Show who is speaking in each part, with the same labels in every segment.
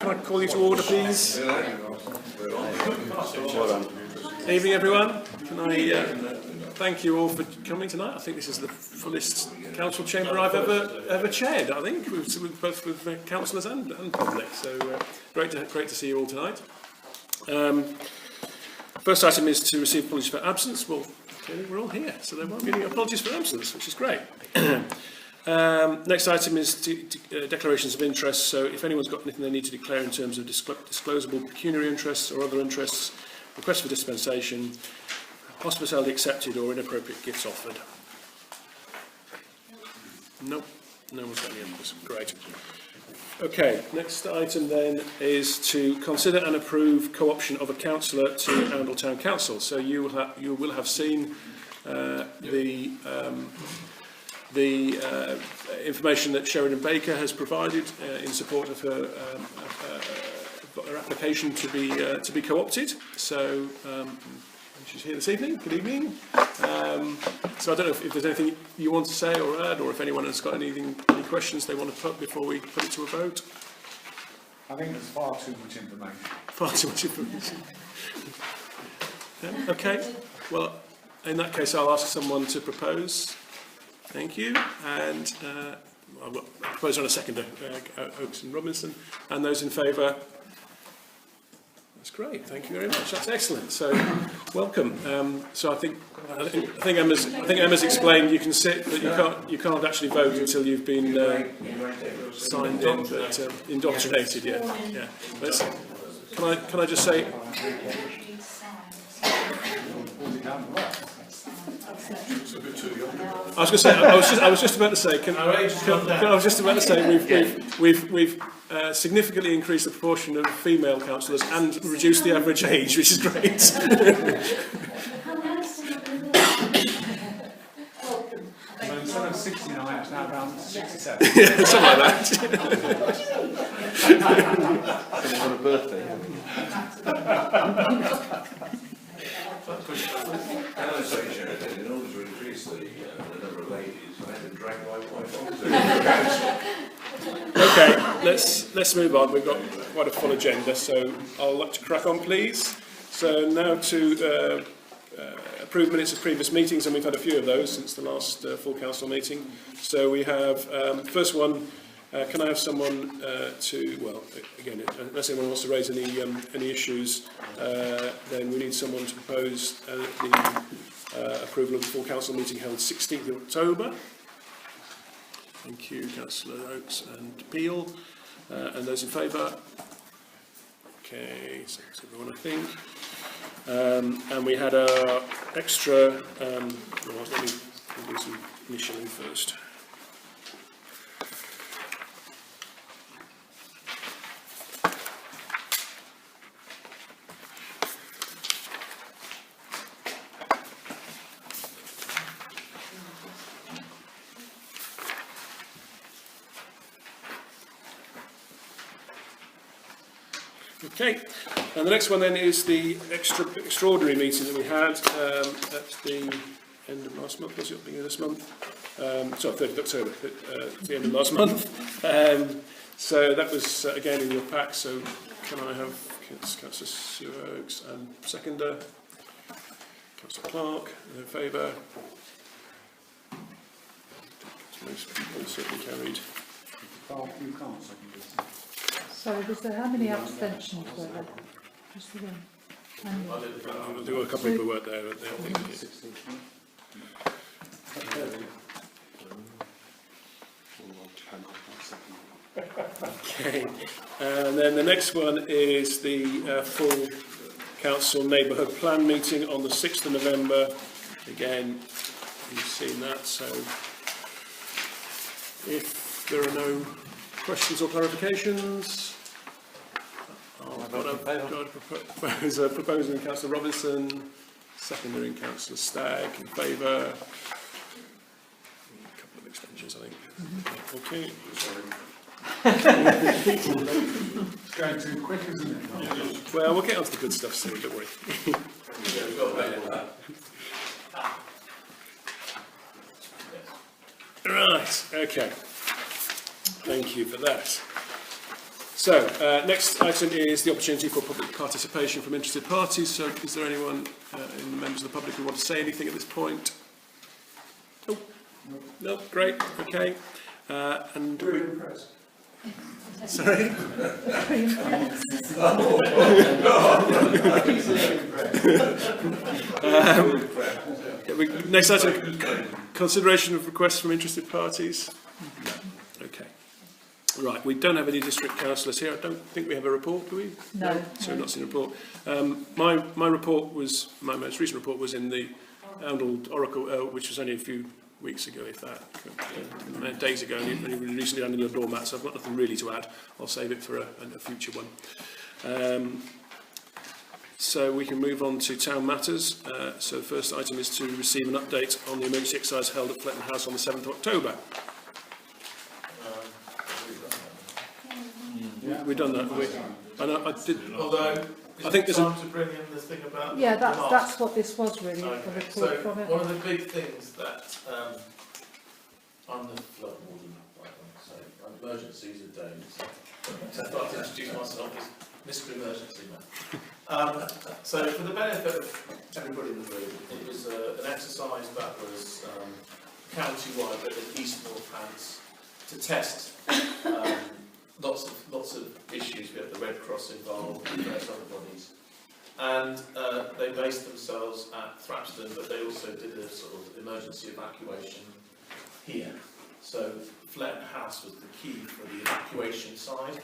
Speaker 1: Can I call you to order, please? Evening, everyone. Can I thank you all for coming tonight? I think this is the fullest council chamber I've ever chaired. I think both with councillors and public. So great to see you all tonight. First item is to receive apologies for absence. Well, clearly we're all here, so there won't be any apologies for absence, which is great. Next item is declarations of interest. So if anyone's got anything they need to declare in terms of disclosable pecuniary interests or other interests, request for dispensation, hospitality accepted or inappropriate gifts offered. Nope, no one's got any others. Great. Okay, next item then is to consider and approve co-option of a councillor to Arundel Town Council. So you will have seen the information that Sheridan Baker has provided in support of her application to be co-opted. So she's here this evening. Good evening. So I don't know if there's anything you want to say or add, or if anyone has got any questions they want to put before we put it to a vote.
Speaker 2: I think there's far too much information.
Speaker 1: Far too much information. Yeah, okay. Well, in that case, I'll ask someone to propose. Thank you. And I've got a proposer and a seconder, Oakes and Robinson. And those in favour? That's great. Thank you very much. That's excellent. So, welcome. So I think Emma's explained you can sit, but you can't actually vote until you've been signed in, but indoctrinated. Yeah. Can I just say? I was just about to say. We've significantly increased the proportion of female councillors and reduced the average age, which is great.
Speaker 2: Instead of 69, it's now around 67.
Speaker 1: Yeah, something like that.
Speaker 3: On a birthday.
Speaker 4: Can I say, Sheridan, in order to increase the number of ladies, I had to drag my wife on.
Speaker 1: Okay, let's move on. We've got quite a full agenda, so I'll let you crack on, please. So now to approve minutes of previous meetings, and we've had a few of those since the last full council meeting. So we have first one. Can I have someone well, again, unless anyone wants to raise any issues, then we need someone to propose the approval of the full council meeting held 16th of October. Thank you, Councillor Oakes and Peel. And those in favour? Okay, so that's everyone, I think. And we had our extra, let me do some initialing first. Okay, and the next one then is the extraordinary meeting that we had at the end of last month, was it, beginning of this month? Sorry, 3rd of October, at the end of last month. So that was, again, in your pack, so can I have Councillor Stuart Oakes and seconder? Councillor Clark, in favour? Most people certainly carried.
Speaker 2: You can't second this.
Speaker 5: Sorry, how many abstentions were there? Just the one.
Speaker 1: There were a couple of people who weren't there. Okay, and then the next one is the full council neighbourhood plan meeting on the 6th of November. Again, you've seen that, so if there are no questions or clarifications, I've got a proposer in Councillor Robinson, seconder in Councillor Stagg, in favour. A couple of extensions, I think. Okay.
Speaker 2: It's going too quick, isn't it?
Speaker 1: Well, we'll get on to the good stuff soon, don't worry. Right, okay. Thank you for that. So, next item is the opportunity for public participation from interested parties. So, is there anyone in the members of the public who want to say anything at this point? Oh, no, great, okay. And
Speaker 2: Very impressed.
Speaker 1: sorry? Next item, consideration of requests from interested parties. Okay. Right, we don't have any district councillors here. I don't think we have a report, do we?
Speaker 5: No.
Speaker 1: So we've not seen a report. My report was, my most recent report was in the Oundle Oracle, which was only a few weeks ago, if that, days ago, only recently done in the doormat, so I've got nothing really to add. I'll save it for a future one. So we can move on to town matters. So the first item is to receive an update on the emergency exercise held at Fletton House on the 7th of October. We've done that. I did.
Speaker 6: Although,
Speaker 1: I think there's a
Speaker 6: time to bring in the thing about
Speaker 5: Yeah,
Speaker 6: the mask.
Speaker 5: that's what this was really, a
Speaker 6: Okay,
Speaker 5: report
Speaker 6: so
Speaker 5: from it.
Speaker 6: one of the big things that I'm the flood warden, right, so emergencies are dangerous. So I thought I'd introduce myself as Mr. Emergency Man. So for the benefit of everybody in the room, it was an exercise that was county-wide, but in East Northants, to test lots of issues. We had the Red Cross involved, various other bodies, and they based themselves at Thrapston, but they also did a sort of emergency evacuation here. So Fletton House was the key for the evacuation side,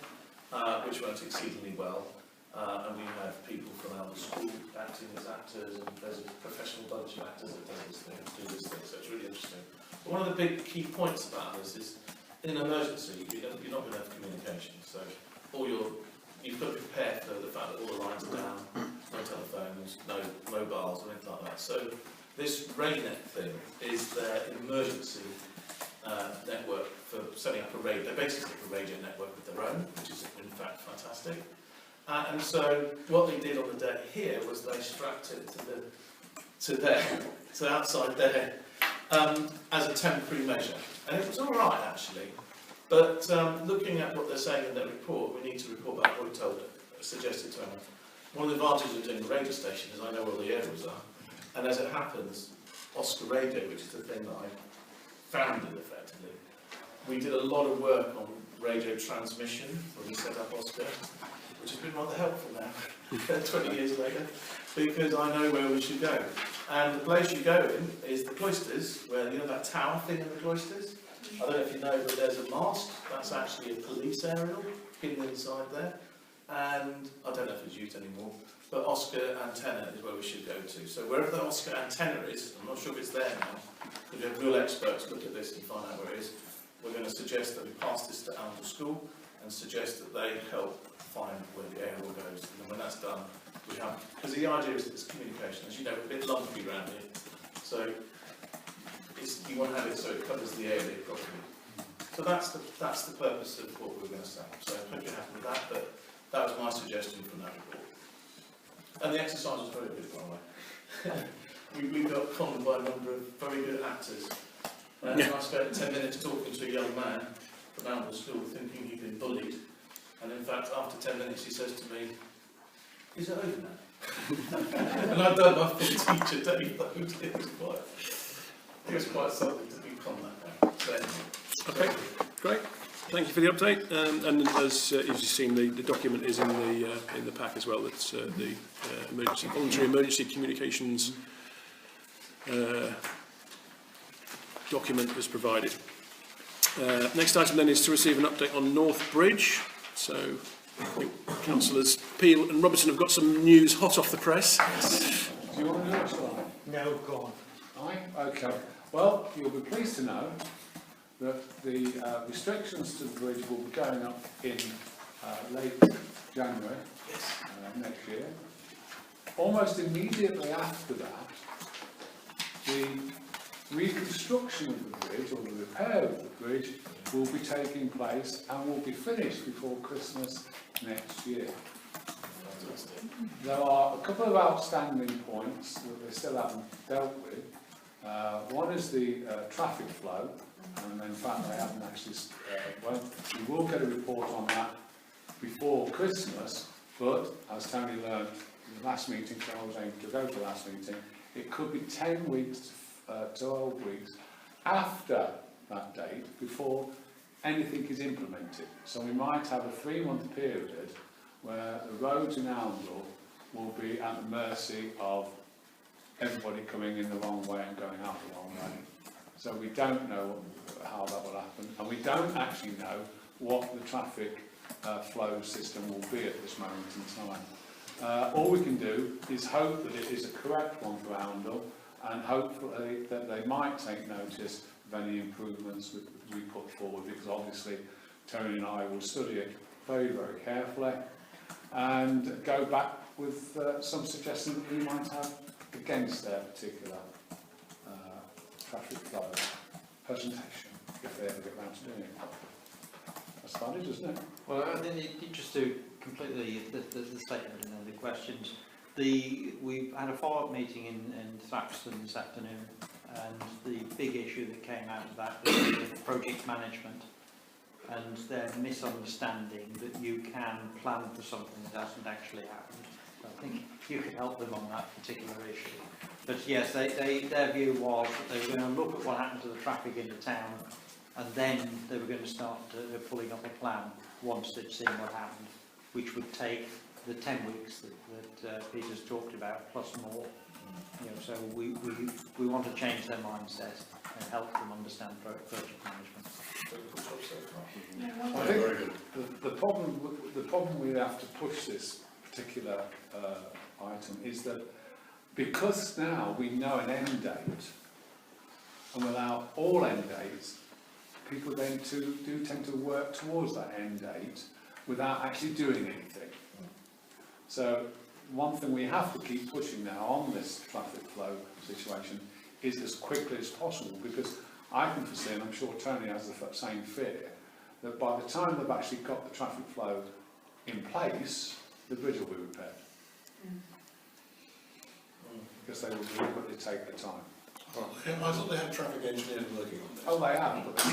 Speaker 6: which went exceedingly well. And we had people from our school acting as actors, and there's a professional bunch of actors that do this thing, so it's really interesting. But one of the big key points about this is, in an emergency, you're not going to have communication, so you've got to prepare for the fact that all the lines are down, no telephones, no mobiles, or anything like that. So this RayNet thing is their emergency network for setting up a radio. They basically set up a radio network of their own, which is in fact fantastic. And so what they did on the day here was they strapped it to outside there as a temporary measure. And it was all right, actually. But looking at what they're saying in their report, we need to report back what we suggested to them. One of the advantages of doing a radio station is I know where the areas are. And as it happens, Oscar Radio, which is the thing that I founded effectively, we did a lot of work on radio transmission when we set up Oscar, which has been rather helpful now, 20 years later, because I know where we should go. And the place you go in is the cloisters, where, you know, that tower thing in the cloisters? I don't know if you know, but there's a mast. That's actually a police aerial hidden inside there. And I don't know if it's used anymore, but Oscar Antenna is where we should go to. So wherever the Oscar Antenna is, I'm not sure if it's there now, because we have real experts look at this and find out where it is. We're going to suggest that we pass this to Oundle School and suggest that they help find where the aerial goes. And then when that's done, we have, because the idea is that it's communication. As you know, we're a bit lumpy around here. So you want to have it so it covers the area properly. So that's the purpose of what we're going to say. So I hope you're happy with that, but that was my suggestion from that report. And the exercise was very good, by the way. we got conned by a number of very good actors. And I spent 10 minutes talking to a young man from Oundle School thinking he'd been bullied. And in fact, after 10 minutes, he says to me, "Is it over now?" And I've done my full teacher day, but it was quite something to be conned that way. So,
Speaker 1: Okay, great. Thank you for the update. And as you've seen, the document is in the pack as well. It's the voluntary emergency communications document was provided. Next item then is to receive an update on North Bridge. So I think Councillors Peel and Robertson have got some news hot off the press.
Speaker 2: Do you want to know slide?
Speaker 7: No, go on.
Speaker 2: Aye? Okay. Well, you'll be pleased to know that the restrictions to the bridge will be going up in late January next year. Almost immediately after that, the reconstruction of the bridge, or the repair of the bridge, will be taking place and will be finished before Christmas next year. There are a couple of outstanding points that they still haven't dealt with. One is the traffic flow, and in fact they haven't actually, we will get a report on that before Christmas, but as Tony learned in the last meeting, so I was able to go to the last meeting, it could be 10 weeks to 12 weeks after that date before anything is implemented. So we might have a 3-month period where the roads in Oundle will be at the mercy of everybody coming in the wrong way and going out the wrong way. So we don't know how that will happen, and we don't actually know what the traffic flow system will be at this moment in time. All we can do is hope that it is a correct one for Oundle, and hopefully that they might take notice of any improvements we put forward, because obviously Tony and I will study it very, very carefully and go back with some suggestions that we might have against their particular traffic flow presentation, if they ever get round to doing it. That's about it, isn't it?
Speaker 3: Well, and then just to complete the statement and then the questions, we've had a follow-up meeting in Thaxton this afternoon, and the big issue that came out of that was the project management and their misunderstanding that you can plan for something that hasn't actually happened. So I think you could help them on that particular issue. But yes, their view was that they were going to look at what happened to the traffic in the town, and then they were going to start pulling up a plan once they'd seen what happened, which would take the 10 weeks that Peter's talked about, plus more. You know, so we want to change their mindset and help them understand project management.
Speaker 2: I think the problem we have to push this particular item is that because now we know an end date, and without all end dates, people then do tend to work towards that end date without actually doing anything. So one thing we have to keep pushing now on this traffic flow situation is as quickly as possible, because I can foresee, and I'm sure Tony has the same fear, that by the time they've actually got the traffic flow in place, the bridge will be repaired. Because they will deliberately take the time.
Speaker 7: I thought they had traffic engineers working on this.
Speaker 2: Oh, they have, but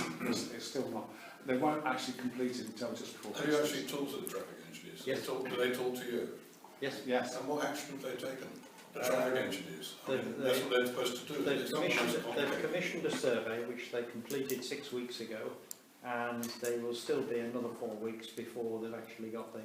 Speaker 2: it's still not. They won't actually complete it until just before
Speaker 7: Have you
Speaker 2: Christmas.
Speaker 7: actually talked to the traffic engineers?
Speaker 3: Yes.
Speaker 7: Do they talk to you?
Speaker 3: Yes.
Speaker 2: Yes.
Speaker 7: And what action have they taken? The traffic engineers? I mean,
Speaker 3: they-
Speaker 7: that's what they're supposed to do. It's not most
Speaker 3: They've
Speaker 7: complicated.
Speaker 3: commissioned a survey which they completed 6 weeks ago, and they will still be another 4 weeks before they've actually got the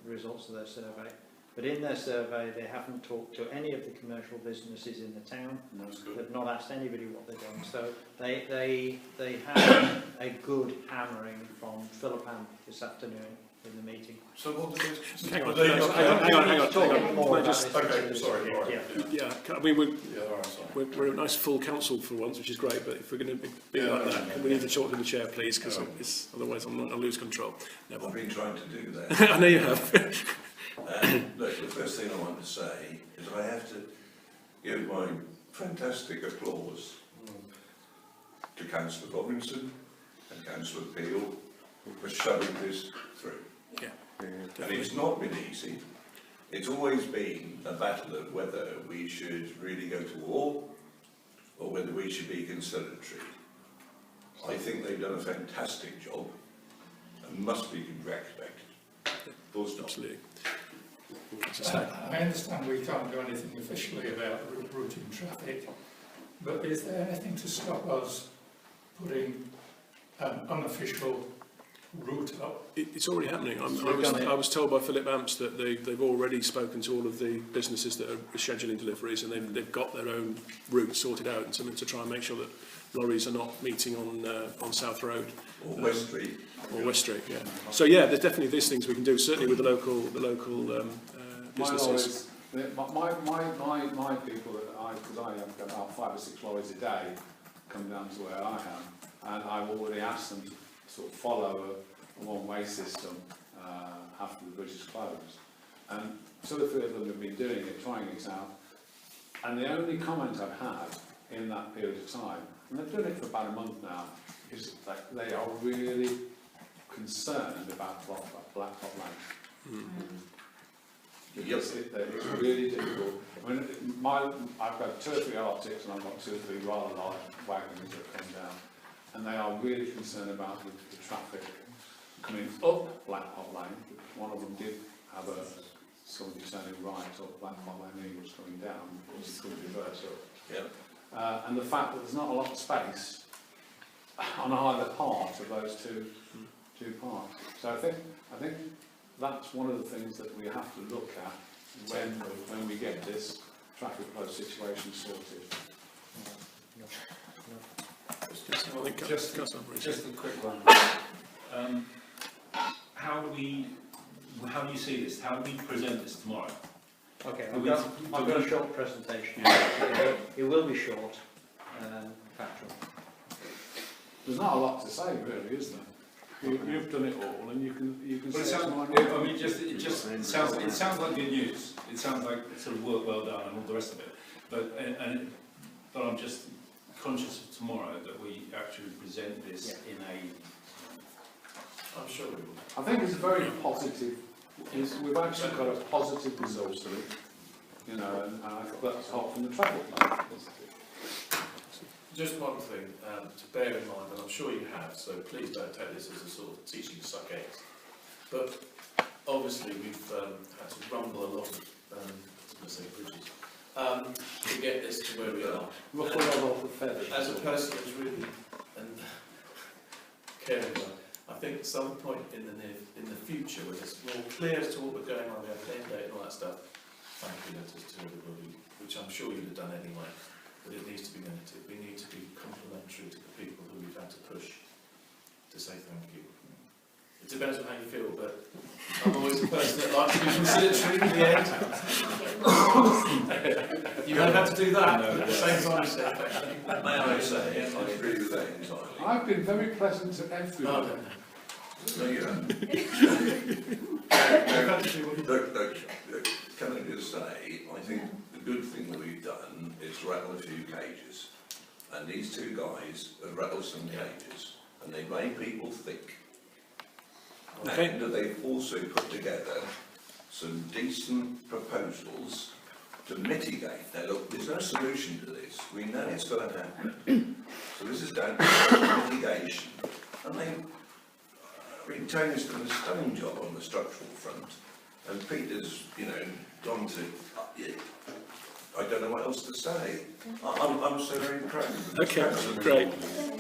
Speaker 3: results of their survey. But in their survey, they haven't talked to any of the commercial businesses in the town.
Speaker 7: That's good.
Speaker 3: They've not asked anybody what they've done. So they had a good hammering from Philip Ham this afternoon in the meeting.
Speaker 7: So what did they...
Speaker 1: Hang on,
Speaker 7: But they-
Speaker 1: hang on.
Speaker 3: Talk
Speaker 1: Can
Speaker 3: more
Speaker 1: I
Speaker 3: about
Speaker 1: just-
Speaker 3: this
Speaker 7: Okay,
Speaker 3: particular
Speaker 7: sorry, all right.
Speaker 3: subject, yeah.
Speaker 1: Yeah, I mean,
Speaker 7: Yeah, all right, sorry.
Speaker 1: we're a nice full council for once, which is great, but if we're going to be
Speaker 7: Yeah,
Speaker 1: like
Speaker 7: no,
Speaker 1: that,
Speaker 7: no,
Speaker 1: we need to talk to the chair, please, because
Speaker 7: No.
Speaker 1: otherwise I'll lose control. Never.
Speaker 4: I've been trying to do that.
Speaker 1: I know you have.
Speaker 4: Look, the first thing I want to say is I have to give my fantastic applause to Councillor Robinson and Councillor Peel for shoving this through.
Speaker 1: Yeah,
Speaker 4: And it's not been easy. It's always been a battle of whether we should really go to war or whether we should be conciliatory. I think they've done a fantastic job and must be congratulated. Full stop.
Speaker 1: absolutely.
Speaker 8: I understand we can't do anything officially about routing traffic, but is there anything to stop us putting an unofficial route up?
Speaker 1: It's already happening.
Speaker 3: We've done it.
Speaker 1: I was told by Philip Amps that they've already spoken to all of the businesses that are scheduling deliveries, and they've got their own route sorted out, and something to try and make sure that lorries are not meeting on South Road
Speaker 4: Or West Street.
Speaker 1: or West Street. Yeah. So yeah, there's definitely these things we can do. Certainly with the local
Speaker 2: My
Speaker 1: businesses.
Speaker 2: lorries, my people, because I have about 5 or 6 lorries a day come down to where I am, and I've already asked them to sort of follow a one-way system after the bridge is closed. And 2 or 3 of them have been doing it, trying it out, and the only comment I've had in that period of time, and they've done it for about a month now, is that they are really concerned about Blacktop Lane. Because it's really difficult. I mean, I've got 2 or 3 Arctics and I've got 2 or 3 rather large wagons that come down, and they are really concerned about the traffic coming up Blackpot Lane, one of them did have somebody turning right up Blackpot Lane, he was coming down, because he could reverse up.
Speaker 4: Yeah.
Speaker 2: And the fact that there's not a lot of space on either part of those two parts. So I think that's one of the things that we have to look at when we get this traffic flow situation sorted.
Speaker 7: Just a quick one. How do you see this? How do we present this tomorrow?
Speaker 3: Okay,
Speaker 7: Do we-
Speaker 3: I've got a short presentation. It will be short, factual.
Speaker 2: There's not a lot to say, really, is there? You've done it all, and you can
Speaker 7: Well, it
Speaker 2: say
Speaker 7: sounds,
Speaker 2: more.
Speaker 7: it sounds like good news. It sounds like sort of work well done and all the rest of it. But I'm just conscious of tomorrow that we actually present this in a.
Speaker 6: I'm sure we will.
Speaker 2: I think it's very positive. We've actually got a positive result to it, you know, and I think that's hot from the traffic light.
Speaker 6: Just one thing to bear in mind, and I'm sure you have, so please don't take this as a sort of teaching to suck eggs. But obviously we've had to rumble a lot of, let's say, bridges, to get this to where we are.
Speaker 2: Ruffle off the feathers.
Speaker 6: As a person who's really caring about, I think at some point in the future, when it's more clear as to what we're going on, we have an end date and all that stuff, thank you letters to everybody, which I'm sure you'd have done anyway. But it needs to be negative. We need to be complimentary to the people who we've had to push to say thank you. It depends on how you feel, but I'm always the person that likes to be conciliatory in the end. You don't have to do that, but at the same time you say thank you.
Speaker 4: May I say, I agree with that entirely.
Speaker 2: I've been very pleasant to everybody.
Speaker 4: No, you haven't. Look, can I just say, I think the good thing that we've done is rattle a few cages. And these two guys have rattled some cages, and they've made people think.
Speaker 1: Okay.
Speaker 4: And they've also put together some decent proposals to mitigate. Now look, there's no solution to this. We know it's going to happen. So this is down to mitigation. And Tony's done a stunning job on the structural front. And Peter's, gone to, I don't know what else to say. I'm so very proud of them.
Speaker 1: Okay, great.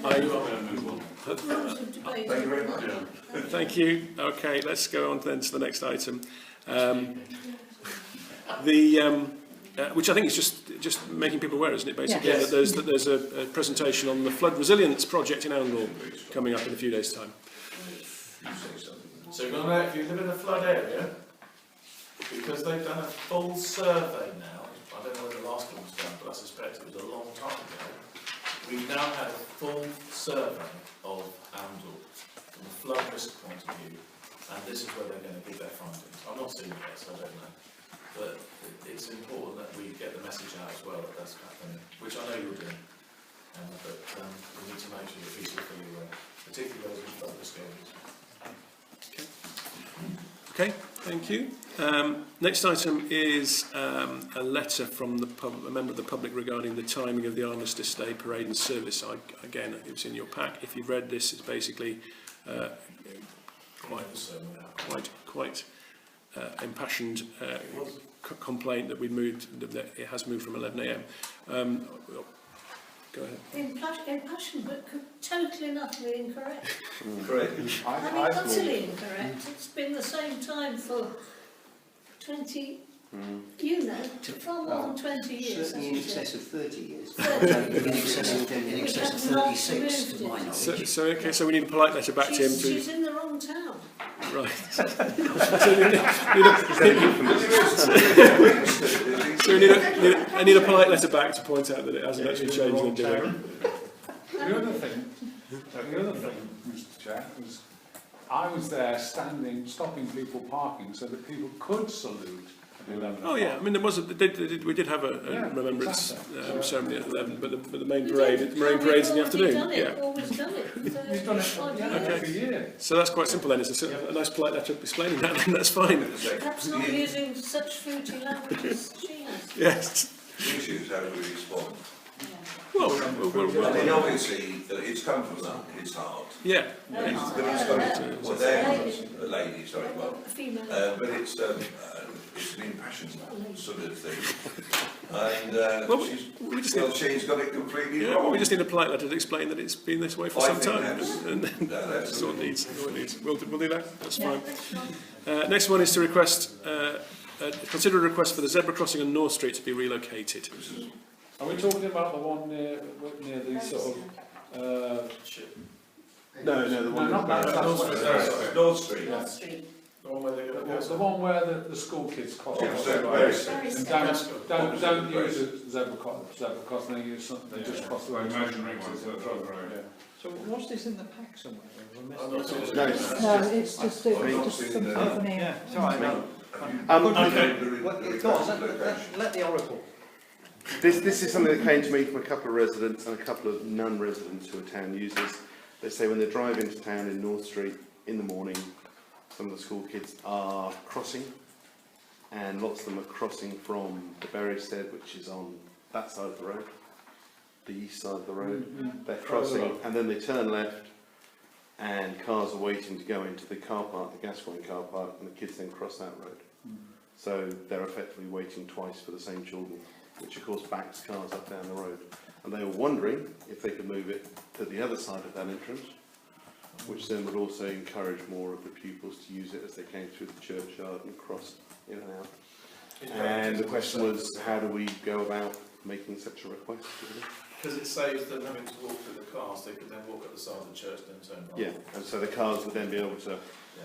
Speaker 4: Thank you very much.
Speaker 1: Thank you. Okay, let's go on then to the next item. Which I think is just making people aware, isn't it, basically,
Speaker 5: Yes.
Speaker 1: that there's a presentation on the flood resilience project in Oundle coming up in a few days' time.
Speaker 6: So if you live in a flood area, because they've done a full survey now, I don't know when the last one was done, but I suspect it was a long time ago, we've now had a full survey of Oundle from a flood risk point of view, and this is where they're going to give their findings. I've not seen it yet, so I don't know. But it's important that we get the message out as well that that's happening, which I know you're doing. But we need to make sure that people are fully aware, particularly those in flood risk areas.
Speaker 1: Okay, thank you. Next item is a letter from a member of the public regarding the timing of the Armistice Day parade and service. Again, it was in your pack. If you've read this, it's basically quite impassioned complaint that that it has moved from 11 a.m. Go ahead.
Speaker 9: Impassioned, but totally and utterly incorrect.
Speaker 4: Correct.
Speaker 9: I mean, utterly incorrect. It's been the same time for 20, far more than 20 years.
Speaker 10: Certainly in excess of 30 years.
Speaker 9: 30.
Speaker 10: In excess of 36, to my knowledge.
Speaker 1: So we need a polite letter back to him
Speaker 9: She's in the wrong town.
Speaker 1: Right. So I need a polite letter back to point out that it hasn't actually changed in doing.
Speaker 2: The other thing, Mr. Chair, was I was there stopping people parking so that people could salute at 11 o'clock.
Speaker 1: Oh yeah, I mean we did have a remembrance ceremony at 11, but the main parade's in the afternoon.
Speaker 9: Always done it.
Speaker 2: He's done it every year.
Speaker 1: So that's quite simple then. It's a nice polite letter explaining that, then that's fine.
Speaker 9: Perhaps not using such fruity language as she has.
Speaker 1: Yes.
Speaker 4: The issue is how we respond.
Speaker 1: Well,
Speaker 4: I mean, obviously, it's come from his heart.
Speaker 1: yeah.
Speaker 4: But it's got well, they're a lady, sorry, well,
Speaker 9: A female.
Speaker 4: but it's an impassioned sort of thing. And
Speaker 1: Well,
Speaker 4: she's got it completely
Speaker 1: Yeah,
Speaker 4: wrong.
Speaker 1: well, we just need a polite letter to explain that it's been this way for
Speaker 4: I
Speaker 1: some
Speaker 4: think
Speaker 1: time.
Speaker 4: that's-
Speaker 1: And then that's what it needs. We'll do that. That's fine.
Speaker 9: Yeah,
Speaker 1: Next one is to request, consider a request for the zebra crossing on North Street to be relocated.
Speaker 2: Are we talking about the one near the sort of,
Speaker 11: No, the one
Speaker 2: not that,
Speaker 4: North Street.
Speaker 9: North Street.
Speaker 6: The one where they're going to
Speaker 2: the one where the school kids cross.
Speaker 4: Yeah, so very
Speaker 2: And don't use a zebra crossing, they use something, they just cross the road.
Speaker 7: Imaginary ones that are further road.
Speaker 2: Yeah.
Speaker 3: So what's this in the pack somewhere?
Speaker 6: I'm not sure.
Speaker 11: No,
Speaker 5: No, it's just something for me.
Speaker 3: Yeah, sorry, no.
Speaker 6: Okay.
Speaker 3: Go on, let the oracle.
Speaker 11: This is something that came to me from a couple of residents and a couple of non-residents who are town users. They say when they drive into town in North Street in the morning, some of the school kids are crossing, and lots of them are crossing from the Berrystead, which is on that side of the road, the east side of the road. They're crossing, and then they turn left, and cars are waiting to go into the car park, the Gascoigne car park, and the kids then cross that road. So they're effectively waiting twice for the same children, which of course backs cars up down the road. And they were wondering if they could move it to the other side of that entrance, which then would also encourage more of the pupils to use it as they came through the churchyard and crossed in and out. And the question was, how do we go about making such a request?
Speaker 6: Because it saves them having to walk through the cars, they could then walk up the side of the church and then turn right.
Speaker 11: Yeah, and so the cars would then be able to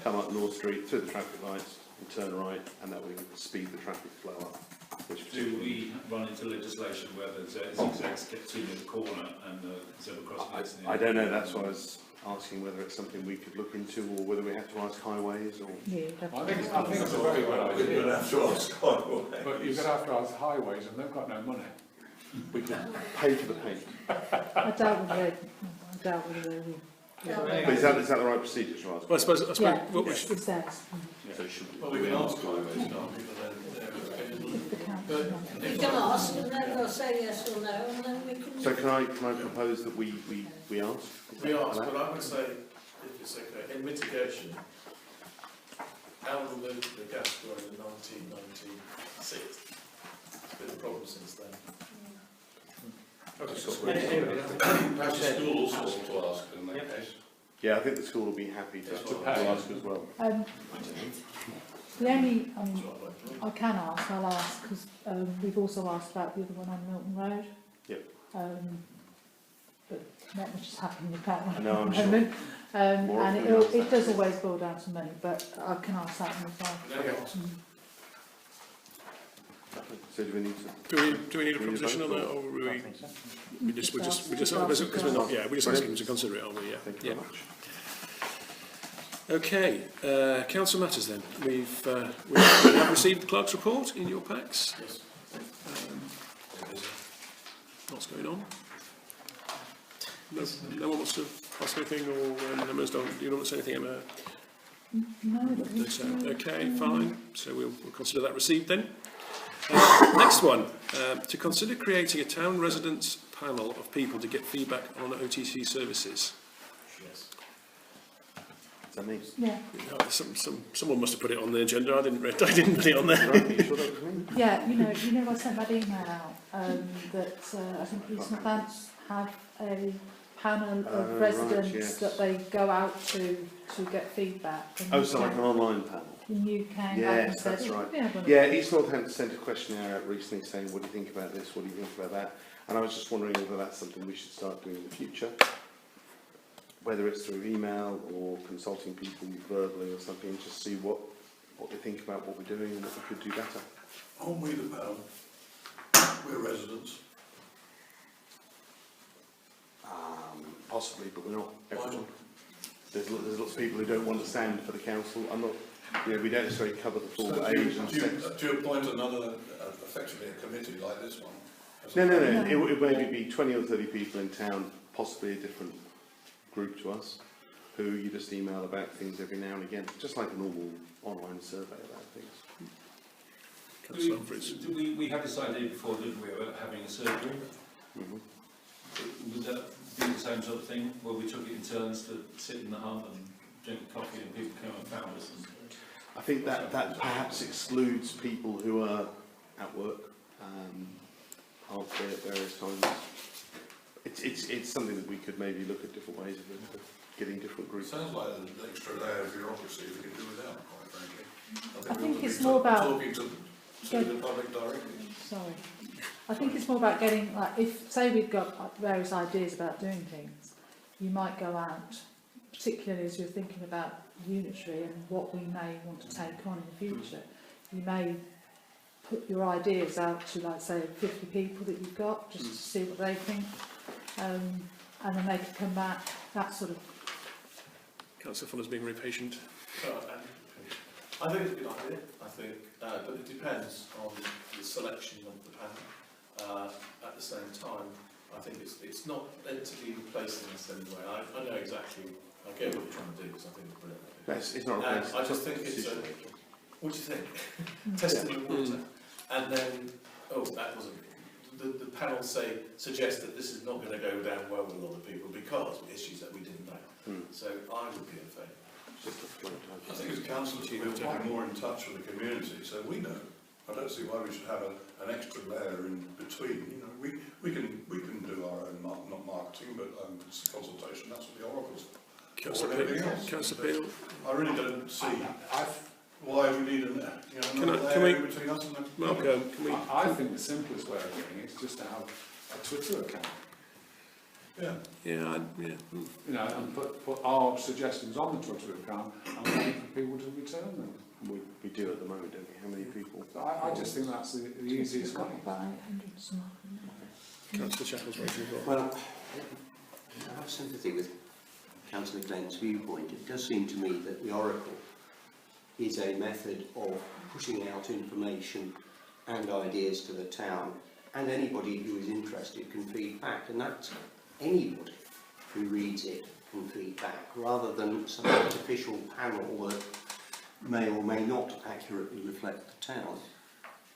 Speaker 11: come up North Street through the traffic lights and turn right, and that would speed the traffic flow up. Which
Speaker 7: Do we run into legislation where the zigzags get too near the corner and the zebra crossing gets near?
Speaker 11: I don't know, that's why I was asking whether it's something we could look into, or whether we have to ask highways, or...
Speaker 5: Yeah,
Speaker 2: I think it's a very good
Speaker 4: We're going
Speaker 2: idea,
Speaker 4: to have to ask highways.
Speaker 2: but you're going to have to ask highways, and they've got no money.
Speaker 11: We can pay for the paint.
Speaker 5: I doubt whether they will.
Speaker 11: But is that the right procedure to ask?
Speaker 1: Well, I suppose
Speaker 5: Yeah,
Speaker 1: what we
Speaker 5: it's
Speaker 1: should,
Speaker 5: theirs.
Speaker 11: So should
Speaker 6: Well, we can ask highways, can't we? But
Speaker 5: If the council.
Speaker 9: You can ask and then they'll say yes or no and then we can...
Speaker 11: So can I propose that we ask?
Speaker 6: we ask, but I would say, if it's okay, in mitigation, Alvin moved to the Gascoigne in 1996. It's been a problem since then.
Speaker 7: Perhaps the school also ought to ask in that case.
Speaker 11: Yeah, I think the school will be happy to ask as well.
Speaker 5: The only, I can ask, I'll ask, because we've also asked about the other one on Milton Road.
Speaker 11: Yep.
Speaker 5: But not much is happening with that one at
Speaker 11: No,
Speaker 5: the
Speaker 11: I'm sure.
Speaker 5: moment.
Speaker 11: More
Speaker 5: And
Speaker 11: often than not,
Speaker 5: it does always boil down to money, but I can ask that one as well.
Speaker 6: Okay.
Speaker 11: So do we need to...
Speaker 1: do we need a proposition on that, or we just because we're not, yeah, we're just asking them to consider it, aren't we? Yeah.
Speaker 11: Thank you
Speaker 1: Yeah.
Speaker 11: very much.
Speaker 1: Okay, council matters then. We have received the clerk's report in your packs.
Speaker 6: Yes.
Speaker 1: What's going on? No one wants to ask anything, or members don't. You don't want to say anything, Emma?
Speaker 5: No, I don't think
Speaker 1: So,
Speaker 5: so.
Speaker 1: okay, fine. So we'll consider that received then. Next one, to consider creating a town residents panel of people to get feedback on OTC services.
Speaker 6: Yes.
Speaker 11: Is that me?
Speaker 5: Yeah,
Speaker 1: Someone must have put it on the agenda. I didn't put it on there.
Speaker 11: Right, are you sure that was me?
Speaker 5: yeah, you know, I sent that email out, that I think East Northants have a panel of
Speaker 11: Right,
Speaker 5: residents
Speaker 11: yes.
Speaker 5: that they go out to get feedback. And
Speaker 11: Oh,
Speaker 5: you
Speaker 11: so like an
Speaker 5: can-
Speaker 11: online panel?
Speaker 5: And you can go
Speaker 11: Yes,
Speaker 5: and say,
Speaker 11: that's right.
Speaker 5: "Yeah, well,
Speaker 11: Yeah, East Northampton sent a questionnaire out recently saying, what do you think about this, what do you think about that? And I was just wondering whether that's something we should start doing in the future, whether it's through email or consulting people verbally or something, just see what they think about what we're doing and what we could do better.
Speaker 12: Aren't we the panel? We're residents.
Speaker 11: Possibly, but we're not everyone. There's lots of people who don't want to stand for the council. I'm not, we don't necessarily cover the full
Speaker 12: So
Speaker 11: age and sex.
Speaker 12: do you appoint another, effectively a committee like this one?
Speaker 11: No. It would maybe be 20 or 30 people in town, possibly a different group to us, who you just email about things every now and again, just like a normal online survey about things.
Speaker 1: Councillor Humphreys.
Speaker 7: We had this idea before, didn't we, about having a surgery? that be the same sort of thing, where we took it in turns to sit in the hub and drink coffee and people came and found us? And
Speaker 11: I think that perhaps excludes people who are at work, half day at various times. It's something that we could maybe look at different ways of getting different groups.
Speaker 12: Sounds like an extra layer of bureaucracy we could do without, quite frankly.
Speaker 5: I think
Speaker 12: we ought to
Speaker 5: it's
Speaker 12: be
Speaker 5: more about-
Speaker 12: talking to the public directly.
Speaker 5: Sorry. I think it's more about getting, like, if, say we've got various ideas about doing things, you might go out, particularly as you're thinking about unitary and what we may want to take on in the future, you may put your ideas out to, like, say, 50 people that you've got, just to see what they think, and then they could come back, that sort of...
Speaker 1: Councillor Fuller's being very patient.
Speaker 6: I think it's a good idea. I think, but it depends on the selection of the panel. At the same time, I think it's not meant to be replacing us anyway. I know exactly. I get what you're trying to do because I think it's brilliant.
Speaker 11: It's not replacing.
Speaker 6: I just think it's a. What do you think? Testing the water, and then that wasn't. The panel suggest that this is not going to go down well with a lot of people because of issues that we didn't know. So I would be in favour.
Speaker 12: I think as councillors we're quite more in touch with the community, so we know. I don't see why we should have an extra layer in between. You know, we can do our own not marketing, but consultation. That's what the oracle's for.
Speaker 1: Councillor Beale.
Speaker 12: I really don't see why we need another layer in between us and the
Speaker 1: Marco,
Speaker 2: I think the simplest way of doing it is just to have a Twitter account.
Speaker 12: Yeah.
Speaker 2: You know, and put our suggestions on the Twitter account and wait for people to return them.
Speaker 11: We do at the moment, don't we? How many people?
Speaker 2: So I just think that's the easiest way.
Speaker 5: About 800 something.
Speaker 1: Councillor Shackles waiting as well.
Speaker 10: Well, I have sympathy with Councillor Glenn's viewpoint. It does seem to me that the Oracle is a method of pushing out information and ideas to the town, and anybody who is interested can feed back, and that's anybody who reads it can feed back, rather than some artificial panel that may or may not accurately reflect the town.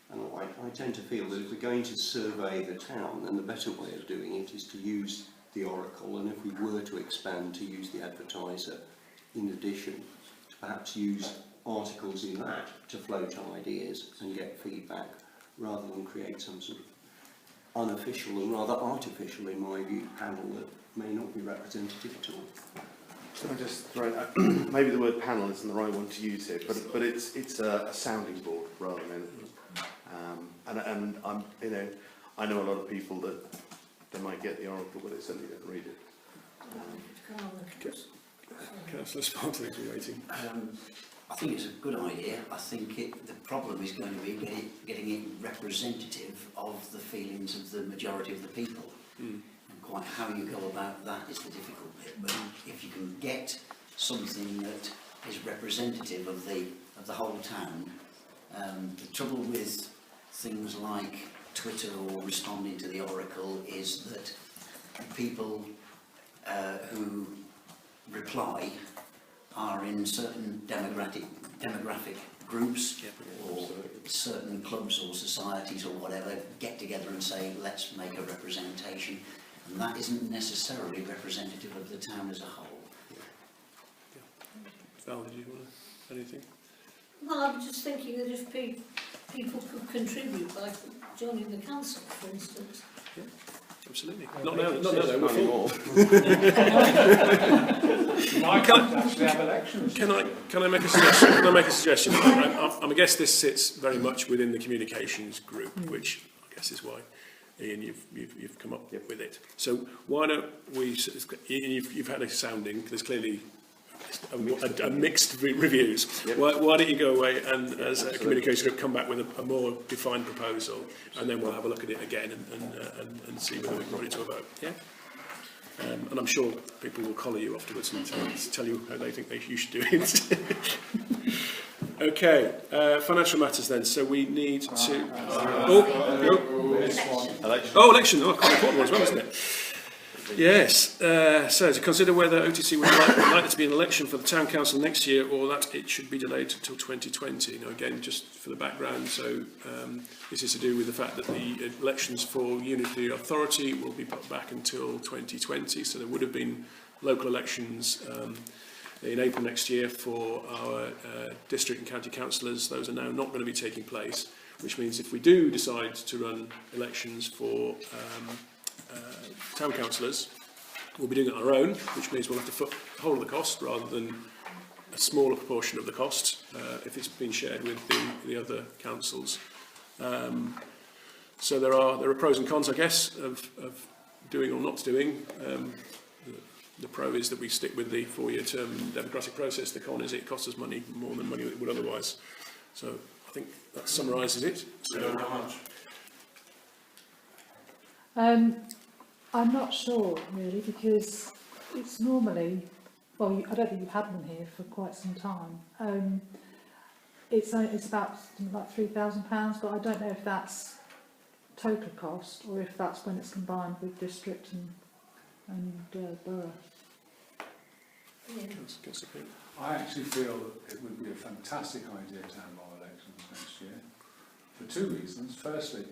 Speaker 10: And I tend to feel that if we're going to survey the town, then the better way of doing it is to use the Oracle, and if we were to expand, to use the Advertiser in addition, to perhaps use articles in that to float ideas and get feedback, rather than create some sort of unofficial and rather artificial, in my view, panel that may not be representative at all.
Speaker 11: So I just throw maybe the word panel isn't the right one to use here, but it's a sounding board rather than anything. And I'm I know a lot of people that they might get the Oracle, but they certainly don't read it.
Speaker 1: Councillor Spartan's waiting.
Speaker 10: I think it's a good idea. I think the problem is going to be getting it representative of the feelings of the majority of the people. And quite how you go about that is the difficult bit. But if you can get something that is representative of the whole town, the trouble with things like Twitter or responding to the Oracle is that people who reply are in certain demographic groups or certain clubs or societies or whatever get together and say, let's make a representation, and that isn't necessarily representative of the town as a whole.
Speaker 1: Val, did you want to anything?
Speaker 9: Well, I'm just thinking that if people could contribute by joining the council, for instance.
Speaker 1: Yeah, absolutely. Not now, we're full. Can I make a suggestion? I guess this sits very much within the communications group, which I guess is why, Ian, you've come up with it. So why don't we? You've had a sounding. There's clearly a mixed reviews. Yep. Why don't you go away and, as a communications group, come back with a more defined proposal, and then we'll have a look at it again and see whether we can put it to a vote. Yeah. And I'm sure people will collar you afterwards and tell you how they think you should do it. Okay, financial matters then. So we need to. Election. Oh, quite important one as well, isn't it?
Speaker 6: please.
Speaker 1: Yes, so to consider whether OTC would like to be an election for the Town Council next year or that it should be delayed until 2020. Now again, just for the background, so this is to do with the fact that the elections for Unity Authority will be put back until 2020, so there would have been local elections in April next year for our district and county councillors. Those are now not going to be taking place, which means if we do decide to run elections for town councillors, we'll be doing it on our own, which means we'll have to foot the whole of the cost rather than a smaller proportion of the cost if it's been shared with the other councils. So there are pros and cons, I guess, of doing or not doing. The pro is that we stick with the 4-year term democratic process. The con is it costs us money, more than money it would otherwise. So I think that summarises it.
Speaker 12: We don't know how much.
Speaker 5: I'm not sure really, because it's normally, well, I don't think you've had one here for quite some time. It's about something like £3,000, but I don't know if that's total cost or if that's when it's combined with district and borough.
Speaker 2: I actually feel that it would be a fantastic idea to have our elections next year for two reasons. Firstly,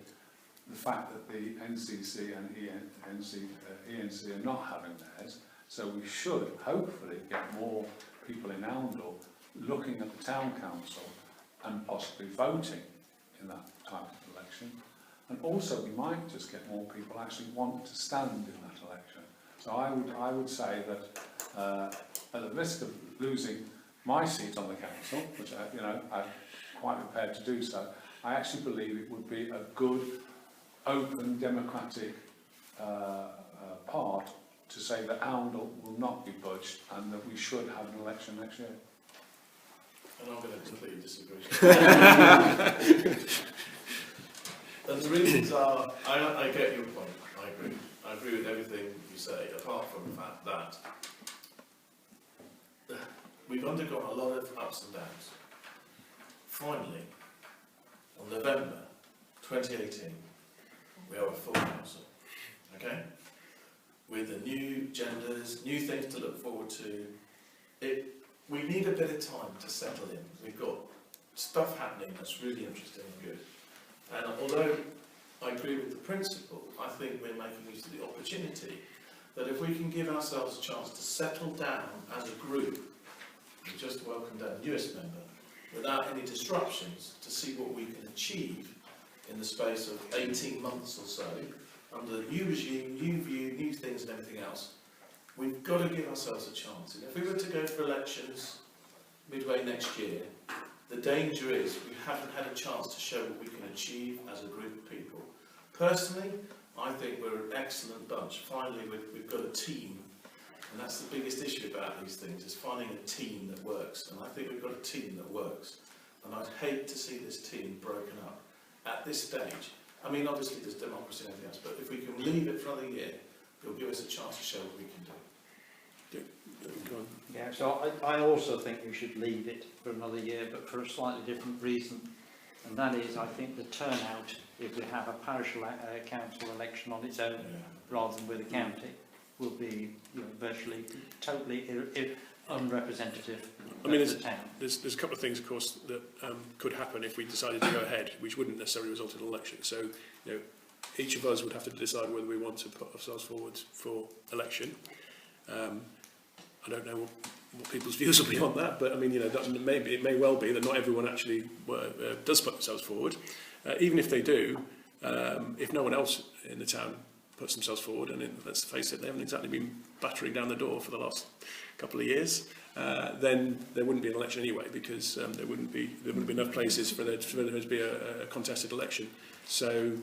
Speaker 2: the fact that the NCC and ENC are not having theirs, so we should hopefully get more people in Oundle looking at the town council and possibly voting in that type of election. And also we might just get more people actually wanting to stand in that election. So I would say that at the risk of losing my seat on the council, which I'm quite prepared to do so, I actually believe it would be a good, open, democratic part to say that Oundle will not be budged and that we should have an election next year.
Speaker 6: And I'm going to completely disagree. And the reasons are, I get your point, I agree. I agree with everything you say, apart from the fact that we've undergone a lot of ups and downs. Finally, on November 2018, we are a full council, okay? With the new genders, new things to look forward to. We need a bit of time to settle in. We've got stuff happening that's really interesting and good. And although I agree with the principle, I think we're making use of the opportunity that if we can give ourselves a chance to settle down as a group, we just welcomed our newest member, without any disruptions, to see what we can achieve in the space of 18 months or so, under the new regime, new view, new things and everything else. We've got to give ourselves a chance. And if we were to go for elections midway next year, the danger is we haven't had a chance to show what we can achieve as a group of people. Personally, I think we're an excellent bunch. Finally, we've got a team. And that's the biggest issue about these things, is finding a team that works. And I think we've got a team that works. And I'd hate to see this team broken up at this stage. I mean, obviously there's democracy and everything else, but if we can leave it for another year, it'll give us a chance to show what we can do.
Speaker 3: Yeah, so I also think we should leave it for another year, but for a slightly different reason. And that is, I think the turnout, if we have a parish council election on its own, rather than with a county, will be virtually totally unrepresentative of the town.
Speaker 1: There's a couple of things, of course, that could happen if we decided to go ahead, which wouldn't necessarily result in an election. So, each of us would have to decide whether we want to put ourselves forward for election. I don't know what people's views will be on that, but I mean, it may well be that not everyone actually does put themselves forward. Even if they do, if no one else in the town puts themselves forward, and let's face it, they haven't exactly been battering down the door for the last couple of years, then there wouldn't be an election anyway, because there wouldn't be enough places for there to be a contested election. So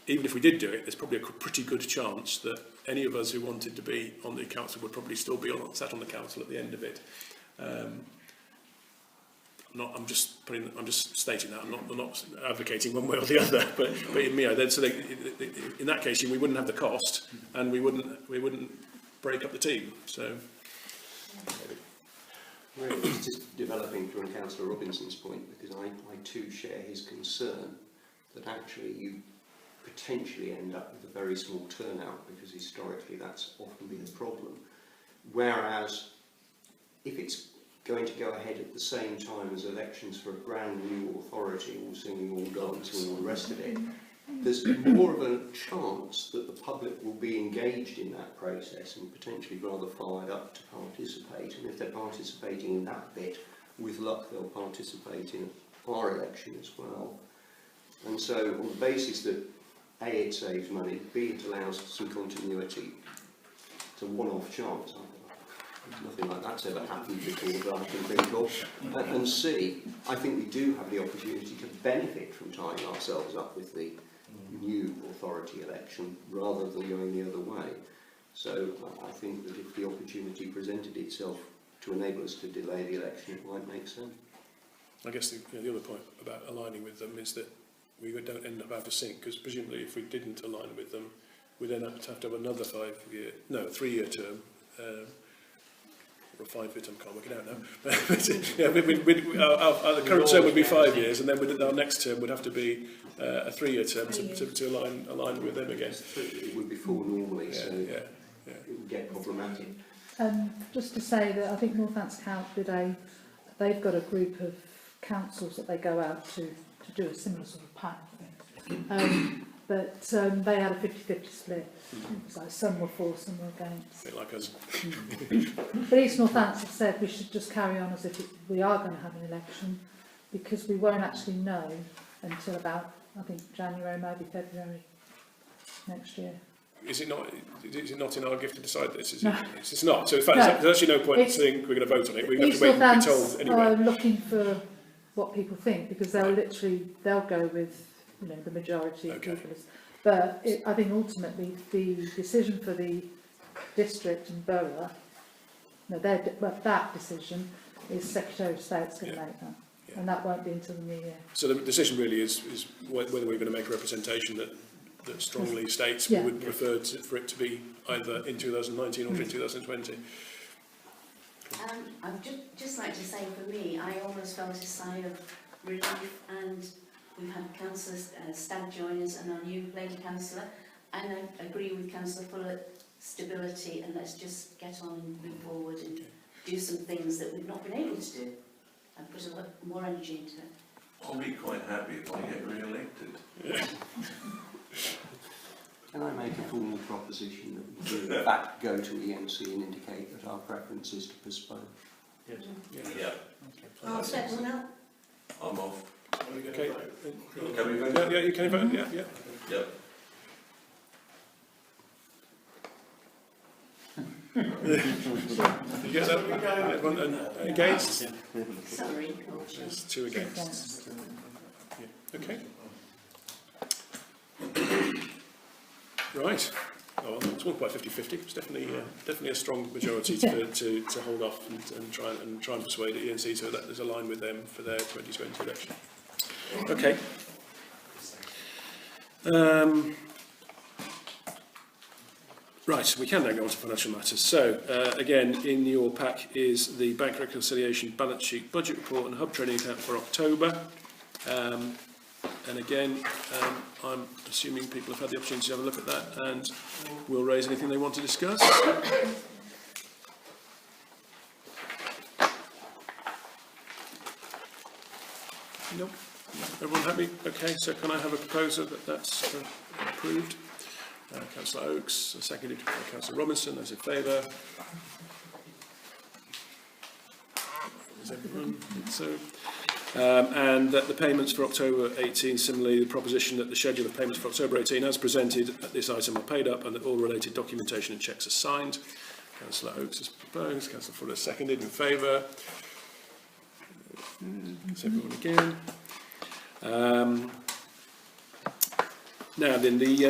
Speaker 1: even if we did do it, there's probably a pretty good chance that any of us who wanted to be on the council would probably still be sat on the council at the end of it. I'm just stating that. I'm not advocating one way or the other. But in that case, we wouldn't have the cost, and we wouldn't break up the team. So.
Speaker 10: Right, it's just developing from Councillor Robinson's point, because I too share his concern that actually you potentially end up with a very small turnout, because historically that's often been a problem. Whereas if it's going to go ahead at the same time as elections for a brand new authority, all singing, all dancing and all the rest of it, there's more of a chance that the public will be engaged in that process and potentially rather fired up to participate. And if they're participating in that bit, with luck they'll participate in our election as well. And so on the basis that A, it saves money, B, it allows some continuity, it's a one-off chance. Nothing like that's ever happened before that I can think of. And C, I think we do have the opportunity to benefit from tying ourselves up with the new authority election rather than going the other way. So I think that if the opportunity presented itself to enable us to delay the election, it might make sense.
Speaker 1: I guess the other point about aligning with them is that we don't end up out of sync, because presumably if we didn't align with them, we then have to have another 3-year term, or a 5-year term, can't work it out now. Our current term would be 5 years, and then our next term would have to be a 3-year term to align with them again.
Speaker 10: It would be full normally, so it would get problematic.
Speaker 5: Just to say that I think Northants they've got a group of councils that they go out to do a similar sort of pack thing. But they had a 50-50 split, so some were for, some were against.
Speaker 1: A bit like us.
Speaker 5: But East Northants have said we should just carry on as if we are going to have an election, because we won't actually know until about, I think, January, maybe February next year.
Speaker 1: Is it not in our gift to decide this? Is
Speaker 5: No.
Speaker 1: it? It's not. So in fact,
Speaker 5: No.
Speaker 1: there's actually no point saying we're going to vote on it. We have
Speaker 5: East
Speaker 1: to wait and be told
Speaker 5: Northants
Speaker 1: anyway.
Speaker 5: are looking for what people think, because they'll go with the majority of
Speaker 1: Okay.
Speaker 5: people. But I think ultimately the decision for the district and borough, that decision is Secretary of State's going to make that, and that won't be until the new year.
Speaker 1: So the decision really is whether we're going to make a representation that strongly states we would prefer for it to be either in 2019 or in 2020.
Speaker 13: I'd just like to say, for me, I almost felt a sigh of relief, and we've had Councillor Stagg join us and our new lady councillor, and I agree with Councillor Fuller, stability, and let's just get on and move forward and do some things that we've not been able to do, and put a lot more energy into it.
Speaker 4: I'll be quite happy if I get re-elected.
Speaker 10: Can I make a formal proposition that we do in fact go to ENC and indicate that our preference is to postpone?
Speaker 1: Yes.
Speaker 4: Yeah.
Speaker 9: I'll set one up.
Speaker 4: I'm off.
Speaker 1: Okay.
Speaker 4: Can we vote?
Speaker 1: Yeah, you can vote. Yeah.
Speaker 4: Yep.
Speaker 1: You get that? Everyone against?
Speaker 13: Sorry.
Speaker 1: There's 2 against. Yeah. Okay. Right. Oh, well, it's 1.50-50. It's definitely a strong majority to hold off and try and persuade the ENC so that there's a line with them for their 2020 election. Okay. Right, we can now go on to financial matters. So, again, in your pack is the Bank Reconciliation Balance Sheet Budget Report and Hub Trading Account for October. And again, I'm assuming people have had the opportunity to have a look at that and will raise anything they want to discuss. Nope. Everyone happy? Okay, so can I have a proposal that's approved? Councillor Oakes, seconded by Councillor Robinson. Those in favour? Is everyone? So, and that the payments for October 18, similarly, the proposition that the schedule of payments for October 18 as presented at this item are paid up and that all related documentation and cheques are signed. Councillor Oakes has proposed. Councillor Fuller seconded. In favour? That's everyone again. Now then, the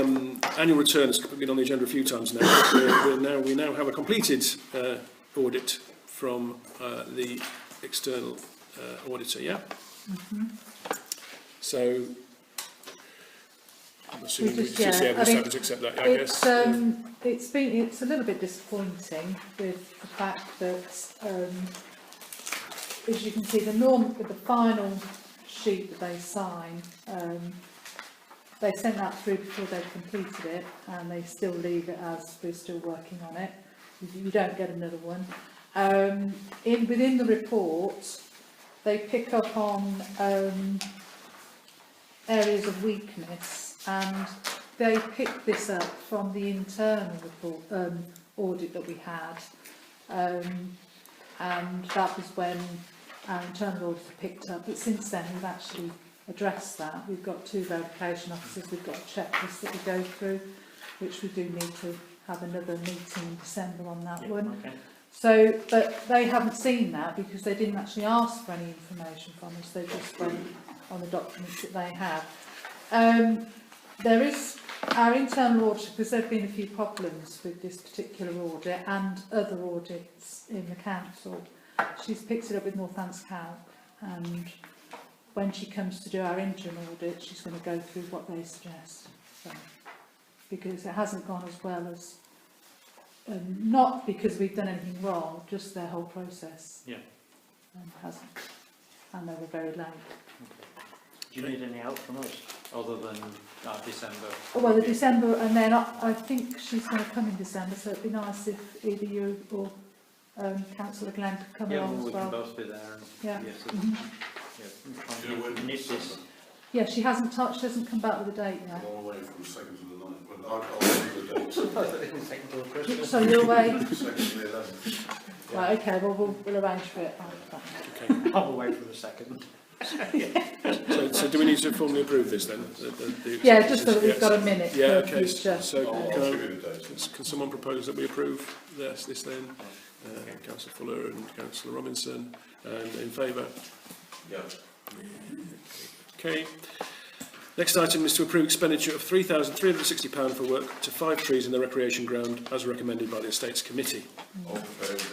Speaker 1: annual return has been on the agenda a few times now. We now have a completed audit from the external auditor, yeah? Mm-hmm. So, I'm assuming we just have to accept that, I guess.
Speaker 5: It's a little bit disappointing with the fact that, as you can see, with the final sheet that they sign, they sent that through before they'd completed it, and they still leave it as we're still working on it. You don't get another one. Within the report, they pick up on areas of weakness, and they picked this up from the internal report, audit that we had, and that was when our internal auditor picked up. But since then, we've actually addressed that. We've got 2 verification officers, we've got a checklist that we go through, which we do need to have another meeting in December on that one.
Speaker 3: Okay.
Speaker 5: So, but they haven't seen that because they didn't actually ask for any information from us. They just went on the documents that they have. There is our internal audit, because there have been a few problems with this particular audit and other audits in the council. She's picked it up with Northants Cow, and when she comes to do our interim audit, she's going to go through what they suggest. So, because it hasn't gone as well as, not because we've done anything wrong, just their whole process.
Speaker 3: Yeah.
Speaker 5: Hasn't. And they were very late.
Speaker 3: Do you need any help from us, other than December?
Speaker 5: Oh, well, the December, and then I think she's going to come in December, so it'd be nice if either you or Councillor Glenn could come
Speaker 3: Yeah,
Speaker 5: along
Speaker 3: well, we
Speaker 5: as well.
Speaker 3: can both be there. And,
Speaker 5: Yeah.
Speaker 3: Yes,
Speaker 5: Mhm.
Speaker 3: yeah,
Speaker 12: Do you know when
Speaker 3: nip this.
Speaker 5: Yeah, she hasn't come back with a date yet.
Speaker 12: I'm away from the 2nd to the 9th, but I'll see the dates.
Speaker 5: So you're away?
Speaker 12: 2nd to the 11th.
Speaker 5: Right, okay, well, we'll arrange for it.
Speaker 1: Okay.
Speaker 3: I'm away from the 2nd.
Speaker 1: So do we need to formally approve this then?
Speaker 5: Yeah, just so that we've
Speaker 1: Yes.
Speaker 5: got a minute
Speaker 1: Yeah,
Speaker 5: for
Speaker 1: okay.
Speaker 5: future.
Speaker 1: So
Speaker 12: I'll
Speaker 1: can,
Speaker 12: give you the dates.
Speaker 1: can someone propose that we approve this then? Councillor Fuller and Councillor Robinson, and in favour?
Speaker 4: Yeah.
Speaker 1: Okay. Next item is to approve expenditure of £3,360 for work to 5 trees in the recreation ground as recommended by the Estates Committee.
Speaker 4: I'll propose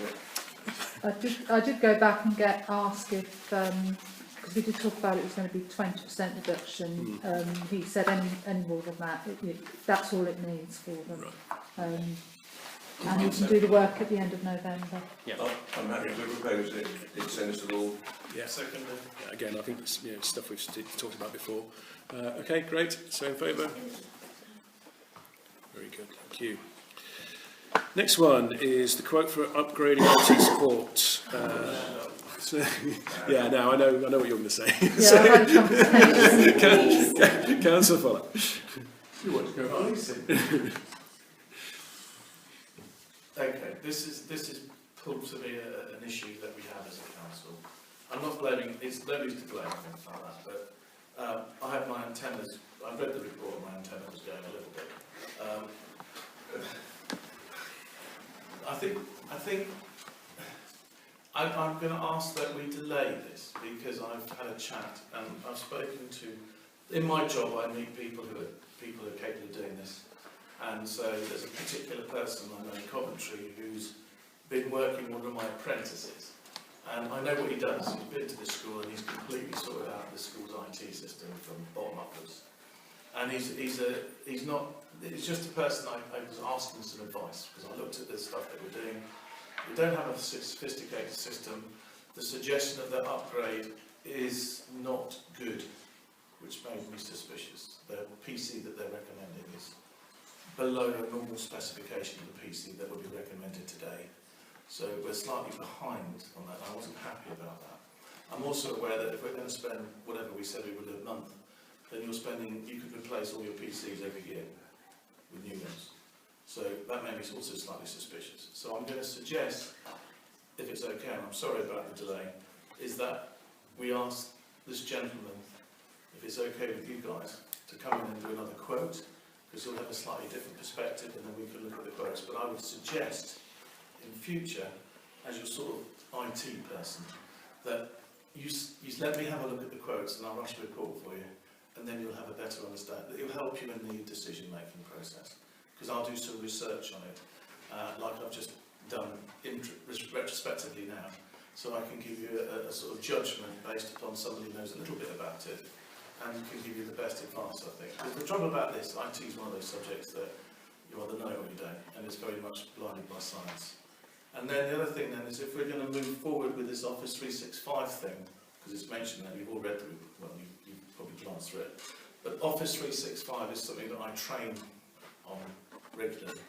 Speaker 4: it.
Speaker 5: I did go back and ask if, because we did talk about it was going to be 20% reduction. He said any more than that, that's all it needs for them.
Speaker 1: Right.
Speaker 5: And you can do the work at the end of November.
Speaker 3: Yeah.
Speaker 4: I'm happy to propose it. It's sensible.
Speaker 1: Yeah.
Speaker 6: Second.
Speaker 1: Yeah, again, I think it's stuff we've talked about before. Okay, great. So in favour? Very good, thank you. Next one is the quote for upgrading IT support. So, yeah, no, I know what you're going to say.
Speaker 5: Yeah, I had a conversation.
Speaker 1: Councillor Fuller.
Speaker 12: You want to go racing?
Speaker 6: Okay, this is proved to be an issue that we have as a council. I'm not blaming, it's nobody's to blame, things like that, but I have my antennas, I've read the report and my antenna was going a little bit. I think I'm going to ask that we delay this because I've had a chat and I've spoken to, in my job I meet people who are capable of doing this. And so there's a particular person I know in Coventry who's been working with one of my apprentices. And I know what he does. He's been to the school and he's completely sorted out the school's IT system from bottom upwards. And it's just a person I was asking some advice because I looked at the stuff that we're doing. We don't have a sophisticated system. The suggestion of that upgrade is not good, which made me suspicious. The PC that they're recommending is below a normal specification of the PC that would be recommended today. So we're slightly behind on that. I wasn't happy about that. I'm also aware that if we're going to spend whatever we said we would a month, then you could replace all your PCs every year with new ones. So that made me also slightly suspicious. So I'm going to suggest, if it's okay, and I'm sorry about the delay, is that we ask this gentleman, if it's okay with you guys, to come in and do another quote, because he'll have a slightly different perspective and then we can look at the quotes. But I would suggest in future, as your sort of IT person, that you let me have a look at the quotes and I'll rush a report for you, and then you'll have a better understanding. It'll help you in the decision-making process, because I'll do some research on it, like I've just done retrospectively now, so I can give you a sort of judgment based upon somebody who knows a little bit about it, and can give you the best advice, I think. Because the trouble about this, IT is one of those subjects that you either know or you don't, and it's very much blinded by science. And then the other thing then is if we're going to move forward with this Office 365 thing, because it's mentioned that you've all read the report, well, you've probably glanced through it, But Office 365 is something that I train on regularly.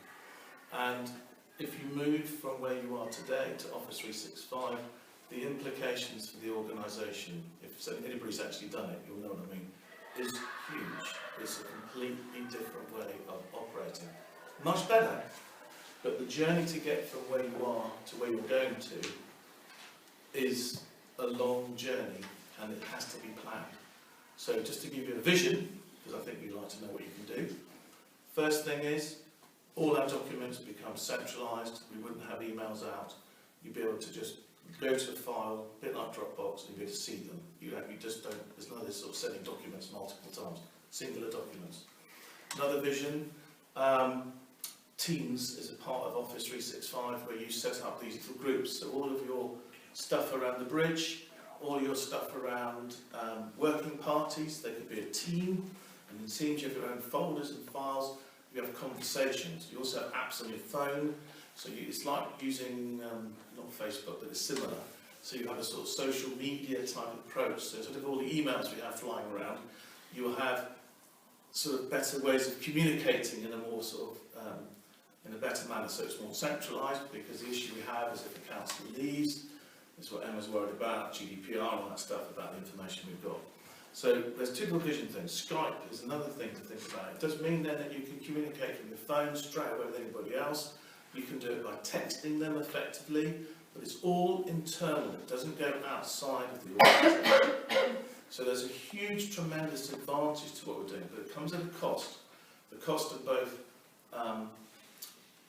Speaker 6: And if you move from where you are today to Office 365, the implications for the organisation, if anybody's actually done it, you'll know what I mean, is huge. It's a completely different way of operating. Much better, but the journey to get from where you are to where you're going to is a long journey, and it has to be planned. So just to give you a vision, because I think you'd like to know what you can do, first thing is, all our documents become centralised, we wouldn't have emails out, you'd be able to just go to a file, a bit like Dropbox, and you'd be able to see them. You just don't, there's none of this sort of sending documents multiple times, singular documents. Another vision, Teams is a part of Office 365 where you set up these little groups, so all of your stuff around the bridge, all your stuff around working parties, they could be a team, and in Teams you have your own folders and files, you have conversations, you also have apps on your phone, so it's like using, not Facebook, but it's similar, so you have a sort of social media type approach, so sort of all the emails we have flying around, you will have sort of better ways of communicating in a more sort of, in a better manner, so it's more centralised, because the issue we have is if the council leaves, it's what Emma's worried about, GDPR and all that stuff about the information we've got. So there's two vision things. Skype is another thing to think about. It does mean then that you can communicate from your phone straight away with anybody else. You can do it by texting them effectively, but it's all internal. It doesn't go outside of the organisation. So there's a huge, tremendous advantage to what we're doing, but it comes at a cost. The cost of both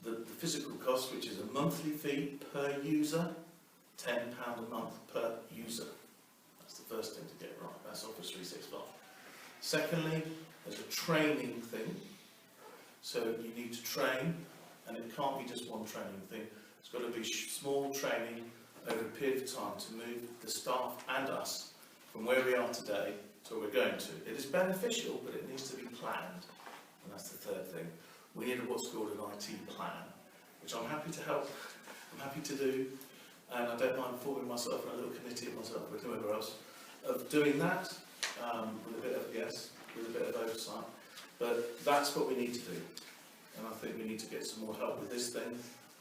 Speaker 6: the physical cost, which is a monthly fee per user, £10 a month per user. That's the first thing to get right. That's Office 365. Secondly, there's a training thing. So you need to train, and it can't be just one training thing. It's got to be small training over a period of time to move the staff and us from where we are today to where we're going to. It is beneficial, but it needs to be planned. And that's the third thing. We need what's called an IT plan, which I'm happy to help, I'm happy to do, and I don't mind forming myself in a little committee of myself with whoever else, of doing that, with a bit of oversight, but that's what we need to do, and I think we need to get some more help with this thing,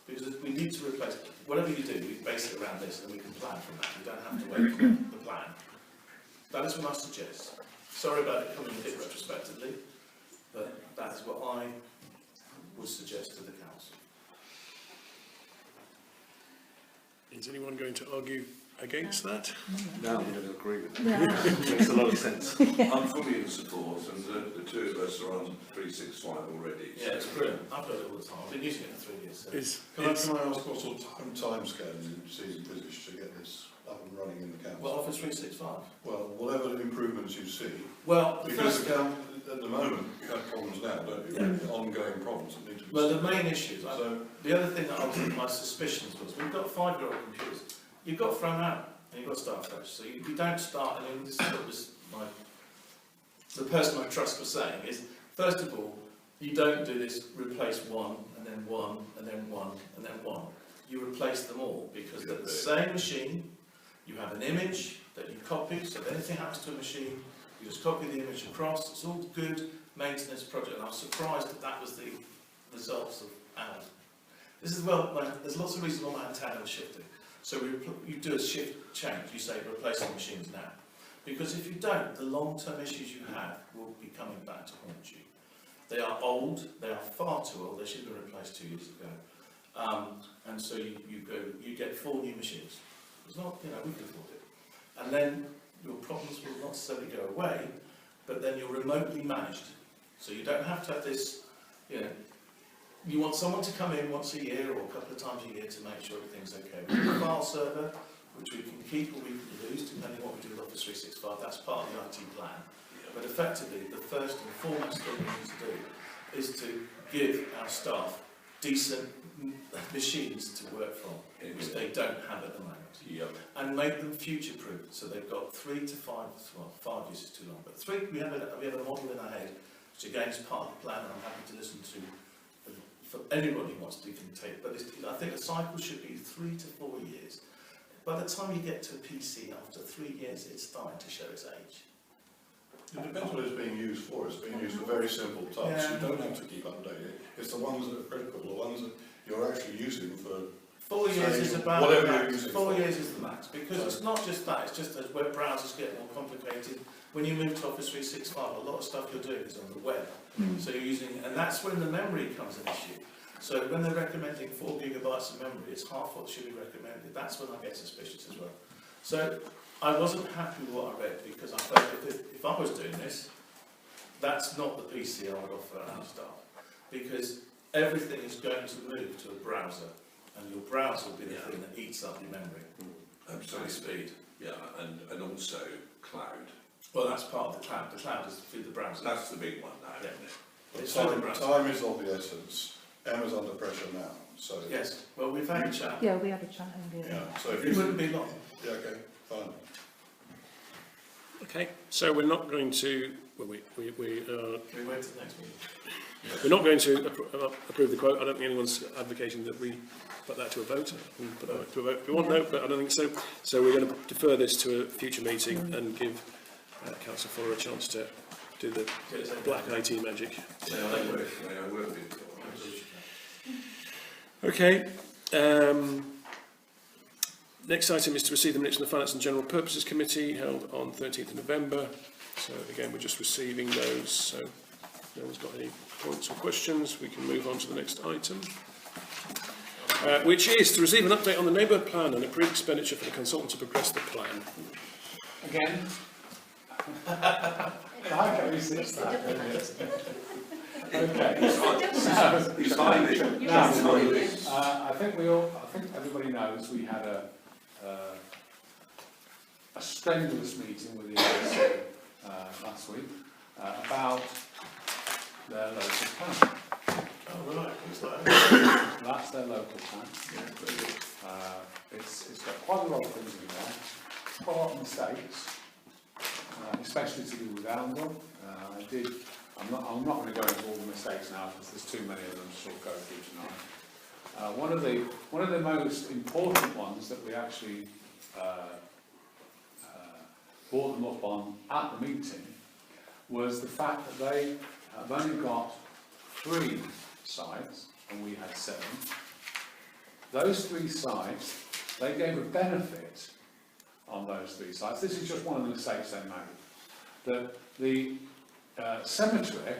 Speaker 6: because we need to replace, whatever you do, we base it around this, and we can plan from that, we don't have to wait for the plan. That is what I suggest. Sorry about it coming a bit retrospectively, but that is what I would suggest to the council.
Speaker 1: Is anyone going to argue against that?
Speaker 11: No, I'm going to agree with that.
Speaker 5: Yeah.
Speaker 11: Makes a lot of sense.
Speaker 4: I'm fully in support, and the two of us are on 365 already.
Speaker 6: Yeah, it's brilliant. I've got it all the time. I've been using it for 3 years. So.
Speaker 12: Can I ask what sort of time scale you see envisaged to get this up and running in the council?
Speaker 6: Well, Office 365.
Speaker 12: Well, whatever improvements you see.
Speaker 6: Well,
Speaker 12: because at the moment you have problems now, don't you?
Speaker 6: Yeah.
Speaker 12: Ongoing problems that need to be
Speaker 6: well, the
Speaker 12: solved.
Speaker 6: main issues. The other thing that I was my suspicions was we've got 5-year-old computers. You've got thrown out and you've got to start fresh. So you don't start. I mean, this is what was the person I trust was saying is first of all, you don't do this replace one and then one and then one and then one. You replace them all because they're the same machine. You have an image that you copy, so if anything happens to a machine, you just copy the image across. It's all good maintenance project. And I was surprised that that was the results of ours. This is there's lots of reasons why my antenna was shifting. So you do a shift change. You say replace the machines now, because if you don't, the long-term issues you have will be coming back to haunt you. They are old. They are far too old. They should have been replaced 2 years ago. And so you get 4 new machines. It's not, we can afford it. And then your problems will not necessarily go away, but then you're remotely managed. So you don't have to have this, you want someone to come in once a year or a couple of times a year to make sure everything's okay. We have a file server, which we can keep or we can lose, depending on what we do with Office 365. That's part of the IT plan. But effectively, the first and foremost thing we need to do is to give our staff decent machines to work from, which they don't have at the moment.
Speaker 4: Yep.
Speaker 6: And make them future-proof. So they've got 3 to 5, well, 5 years is too long, but 3, we have a model in our head, which again is part of the plan, and I'm happy to listen to for anybody who wants to take. But I think a cycle should be 3 to 4 years. By the time you get to a PC after 3 years, it's starting to show its age.
Speaker 12: It depends what it's being used for. It's being used for very simple tasks. You don't have to keep updating. It's the ones that are critical, the ones that you're actually using for
Speaker 6: 4 years is about
Speaker 12: whatever
Speaker 6: the
Speaker 12: you're
Speaker 6: max.
Speaker 12: using
Speaker 6: 4
Speaker 12: for.
Speaker 6: years is the max, because it's not just that, it's just as web browsers get more complicated. When you move to Office 365, a lot of stuff you're doing is on the web. So you're using, and that's when the memory becomes an issue. So when they're recommending 4 gigabytes of memory, it's half what should be recommended. That's when I get suspicious as well. So I wasn't happy with what I read, because I felt if I was doing this, that's not the PC I would offer our staff. Because everything is going to move to a browser, and your browser will be the thing that eats up your memory. Absolutely. Speed.
Speaker 4: Yeah, and also cloud.
Speaker 6: Well, that's part of the cloud. The cloud is through the browser.
Speaker 4: That's the big one now,
Speaker 6: Yeah.
Speaker 4: isn't it?
Speaker 12: But
Speaker 6: It's through the
Speaker 12: time,
Speaker 6: browser.
Speaker 12: time is of the essence. Emma's under pressure now, so.
Speaker 6: Yes. Well, we've had a chat.
Speaker 5: Yeah, we had a chat earlier.
Speaker 12: Yeah, so if
Speaker 6: It
Speaker 12: you
Speaker 6: wouldn't be long.
Speaker 12: yeah, okay, fine.
Speaker 1: Okay, so we're not going to, well, we
Speaker 6: Can we wait till the next meeting?
Speaker 1: we're not going to approve the quote. I don't think anyone's advocating that we put that to a vote. We can put that to a vote if we want, no, but I don't think so. So we're going to defer this to a future meeting and give Councillor Fuller a chance to do the black IT magic.
Speaker 4: May I work with you?
Speaker 1: Okay. Next item is to receive the minutes from the Finance and General Purposes Committee held on 13th of November. So again, we're just receiving those. So if no one's got any points or questions, we can move on to the next item, which is to receive an update on the neighbourhood plan and approve expenditure for the consultant to progress the plan.
Speaker 2: Again. I can resist that. Okay.
Speaker 4: He's timing.
Speaker 2: I think everybody knows we had a strenuous meeting with the AOC last week about their local plan.
Speaker 6: Oh, right. Who's that?
Speaker 2: That's their local plan. It's got quite a lot of things in there, quite a lot of mistakes, especially to do with Oundle. I'm not going to go into all the mistakes now because there's too many of them to sort of go through tonight. One of the most important ones that we actually brought them up on at the meeting was the fact that they have only got 3 sites and we had 7. Those 3 sites, they gave a benefit on those 3 sites. This is just one of the mistakes they made. The cemetery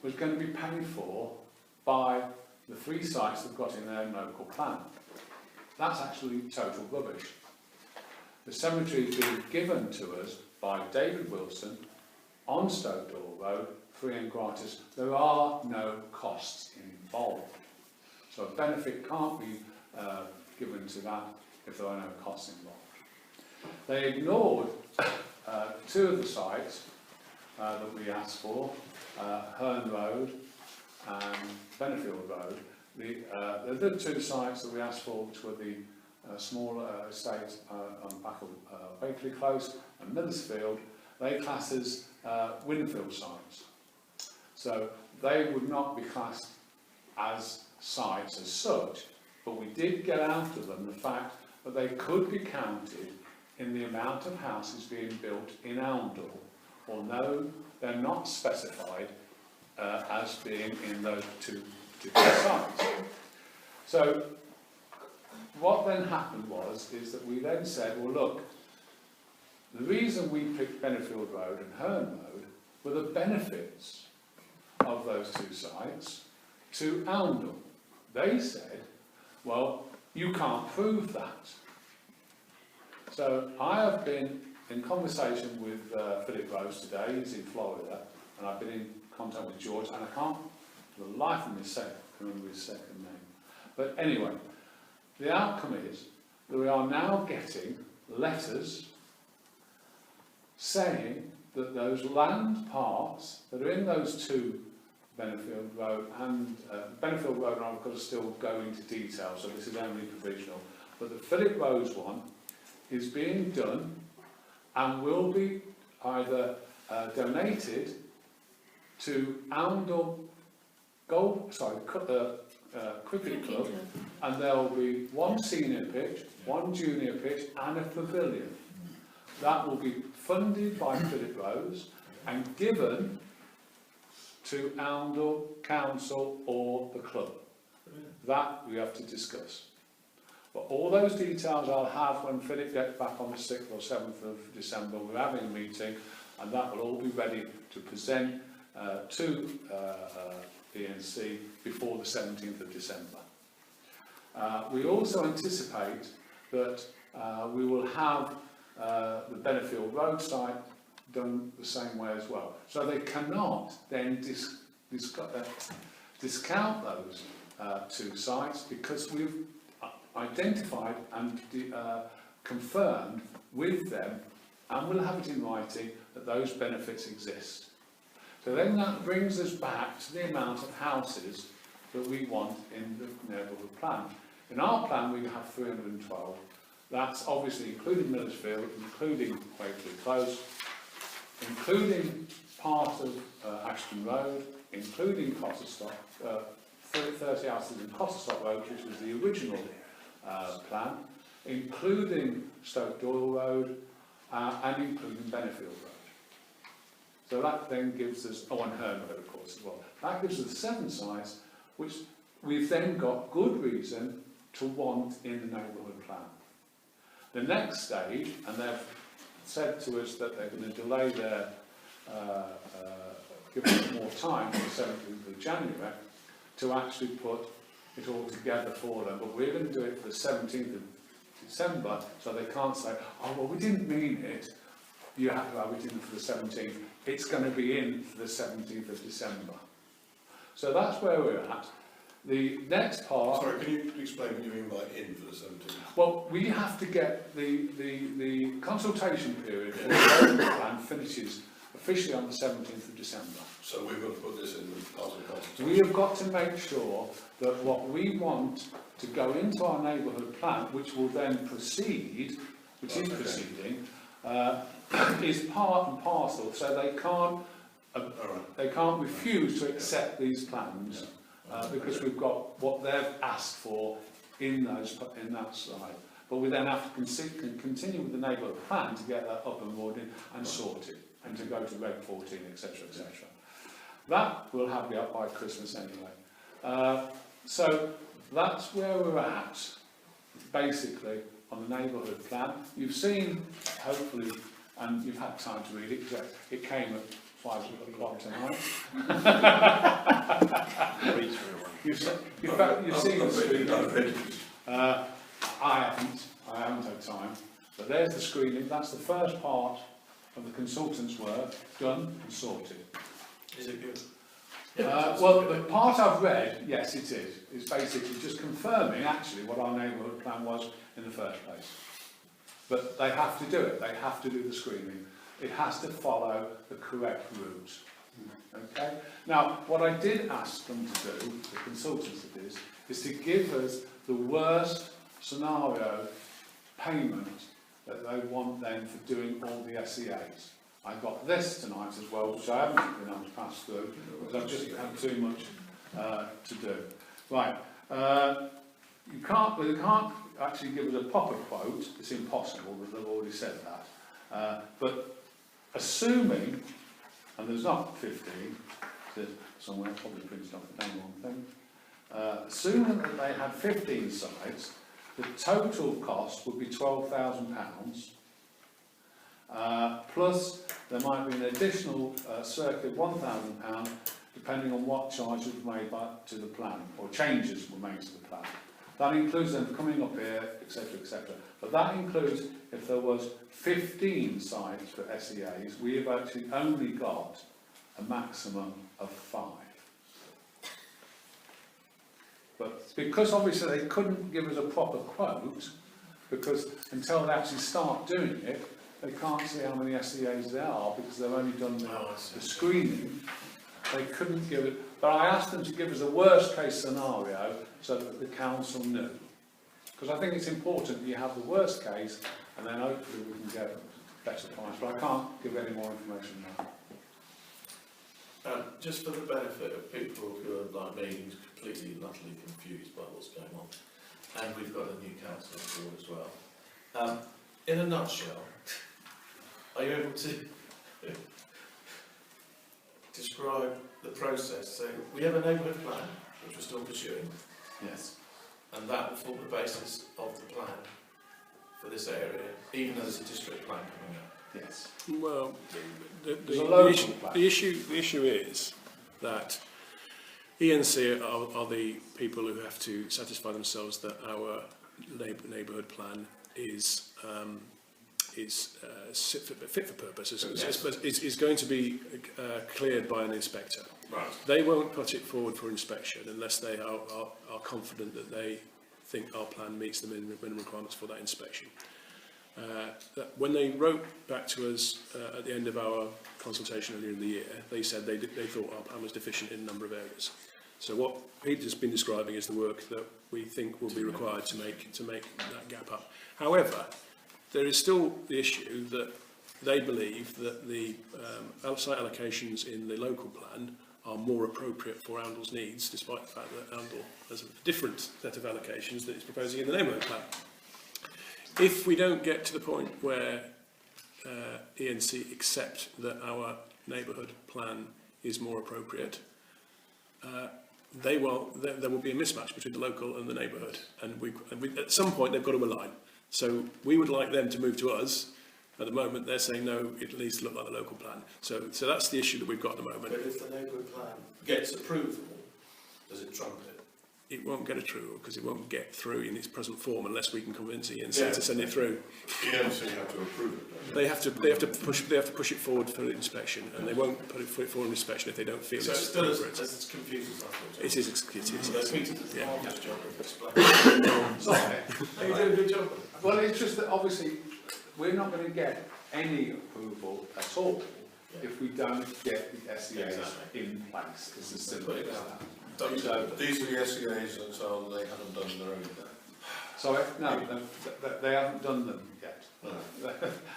Speaker 2: was going to be paid for by the 3 sites they've got in their local plan. That's actually total rubbish. The cemetery is being given to us by David Wilson on Stoke Door Road, free and gratis. There are no costs involved. So a benefit can't be given to that if there are no costs involved. They ignored 2 of the sites that we asked for, Herne Road and Benefield Road. The other 2 sites that we asked for, which were the small estates on the back of Wakeley Close and Mithersfield, they class as Winfield sites. So they would not be classed as sites as such, but we did get out of them the fact that they could be counted in the amount of houses being built in Oundle, although they're not specified as being in those 2 particular sites. So what then happened is that we then said, well look, the reason we picked Benefield Road and Herne Road were the benefits of those 2 sites to Oundle. They said, well, you can't prove that. So I have been in conversation with Philip Rose today. He's in Florida, and I've been in contact with George, and I can't for the life of me remember his second name. But anyway, the outcome is that we are now getting letters saying that those land parts that are in those 2, Benefield Road and Benefield Road, and I've got to still go into detail, so this is only provisional, but the Philip Rose one is being done and will be either donated to Oundle Cricket Club, and there will be 1 senior pitch, 1 junior pitch and a pavilion. That will be funded by Philip Rose, and given to Oundle Council or the club. That we have to discuss. But all those details I'll have when Philip gets back on the 6th or 7th of December. We're having a meeting, and that will all be ready to present to ENC before the 17th of December. We also anticipate that we will have the Bennefield Road site done the same way as well. So they cannot then discount those two sites, because we've identified and confirmed with them, and we'll have it in writing, that those benefits exist. So then that brings us back to the amount of houses that we want in the neighbourhood plan. In our plan we have 312. That's obviously including Millersfield, including Waverley Close, including part of Ashton Road, including Cotterstock, 30 houses in Cotterstock Road, which was the original plan, including Stoke Doyle Road, and including Bennefield Road. So that then gives us, and Herne Road of course as well, that gives us 7 sites which we've then got good reason to want in the neighbourhood plan. The next stage, and they've said to us that they're going to delay their, give us more time, on the 17th of January, to actually put it all together for them, but we're going to do it for the 17th of December, so they can't say, oh well we didn't mean it, you have to have it in for the 17th, it's going to be in for the 17th of December. So that's where we're at. The next part...
Speaker 12: Sorry, can you explain what you mean by in for the 17th?
Speaker 2: Well, we have to get the consultation period for the local plan finishes officially on the 17th of December.
Speaker 12: So we've got to put this in the part of the consultation?
Speaker 2: We have got to make sure that what we want to go into our neighbourhood plan, which will then proceed, which is proceeding, is part and parcel, so they can't refuse to accept these plans because we've got what they've asked for in that side. But we then have to continue with the neighbourhood plan to get that up and running and sorted, and to go to Reg 14, etc., etc. That will have to be up by Christmas anyway. So that's where we're at, basically, on the neighbourhood plan. You've seen, hopefully, and you've had time to read it, because it came at 5 o'clock tonight. You've seen the screening. I haven't had time. But there's the screening. That's the first part of the consultant's work, done and sorted.
Speaker 6: Is it good?
Speaker 2: Well, the part I've read, yes, it is. It's basically just confirming, actually, what our neighbourhood plan was in the first place. But they have to do it. They have to do the screening. It has to follow the correct route. Okay? Now, what I did ask them to do, the consultants of this, is to give us the worst scenario payment that they want then for doing all the SEAs. I got this tonight as well, which I haven't been able to pass through, because I've just had too much to do. Right, they can't actually give us a proper quote, it's impossible, that they've already said that. But assuming, and there's not 15, there's somewhere, probably printed off the wrong thing, assuming that they had 15 sites, the total cost would be £12,000, plus there might be an additional circa £1,000 depending on what charges were made to the plan, or changes were made to the plan. That includes them coming up here, etc., etc. But that includes if there was 15 sites for SEAs, we have actually only got a maximum of 5. But because obviously they couldn't give us a proper quote, because until they actually start doing it, they can't see how many SEAs there are, because they've only done the screening. They couldn't give it, but I asked them to give us a worst case scenario so that the council knew. Because I think it's important that you have the worst case, and then hopefully we can get a better price, but I can't give any more information now.
Speaker 6: Just for the benefit of people who are like me, who's completely and utterly confused by what's going on, and we've got a new council on board as well. In a nutshell, are you able to describe the process. So we have a neighbourhood plan, which we're still pursuing,
Speaker 2: Yes.
Speaker 6: and that will form the basis of the plan for this area, even though there's a district plan coming up.
Speaker 2: Yes.
Speaker 1: Well,
Speaker 2: There's a local plan.
Speaker 1: the issue is that ENC are the people who have to satisfy themselves that our neighbourhood plan is fit for purpose, is going to be cleared by an inspector.
Speaker 6: Right.
Speaker 1: They won't put it forward for inspection unless they are confident that they think our plan meets the minimum requirements for that inspection. When they wrote back to us at the end of our consultation earlier in the year, they said they thought our plan was deficient in a number of areas. So what Peter's been describing is the work that we think will be required to make that gap up. However, there is still the issue that they believe that the site allocations in the local plan are more appropriate for Oundle's needs, despite the fact that Oundle has a different set of allocations that it's proposing in the neighbourhood plan. If we don't get to the point where ENC accept that our neighbourhood plan is more appropriate, there will be a mismatch between the local and the neighbourhood, and at some point they've got to align. So we would like them to move to us. At the moment, they're saying no, it needs to look like the local plan. So that's the issue that we've got at the moment.
Speaker 6: But if the neighbourhood plan gets approval, does it trump it?
Speaker 1: It won't get approval because it won't get through in its present form unless we can convince ENC to send it through.
Speaker 12: ENC have to approve it.
Speaker 1: They have to push it forward for inspection, and they won't put it forward for inspection if they don't feel
Speaker 6: So
Speaker 1: it's
Speaker 6: it's still
Speaker 1: appropriate.
Speaker 6: as confusing as I thought.
Speaker 1: It is.
Speaker 6: So Peter does the
Speaker 1: Yeah.
Speaker 6: marvellous job of explaining.
Speaker 2: Sorry.
Speaker 6: No, you do a good job.
Speaker 2: Well, it's just that obviously we're not going to get any approval at all if we don't get the SEAs in place. It's as simple as that. So,
Speaker 12: These are the SEAs that so they haven't done their own yet.
Speaker 2: sorry, no, they haven't done them yet.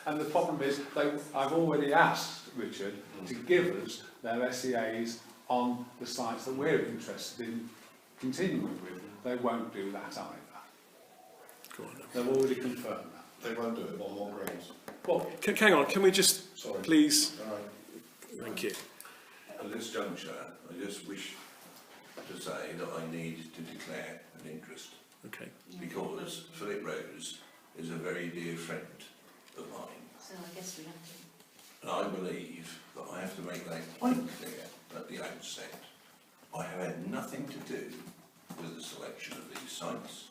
Speaker 2: And the problem is, I've already asked Richard to give us their SEAs on the sites that we're interested in continuing with. They won't do that either.
Speaker 1: Go on.
Speaker 2: They've already confirmed that.
Speaker 12: They won't do it on what grounds?
Speaker 2: Well,
Speaker 1: Hang on, can we just,
Speaker 12: Sorry.
Speaker 1: please,
Speaker 12: All right.
Speaker 1: thank you.
Speaker 4: At this juncture, I just wish to say that I need to declare an interest,
Speaker 1: Okay.
Speaker 4: because Philip Rose is a very dear friend of mine.
Speaker 13: So I guess we have to.
Speaker 4: And I believe that I have to make that quite clear at the outset. I have had nothing to do with the selection of these sites,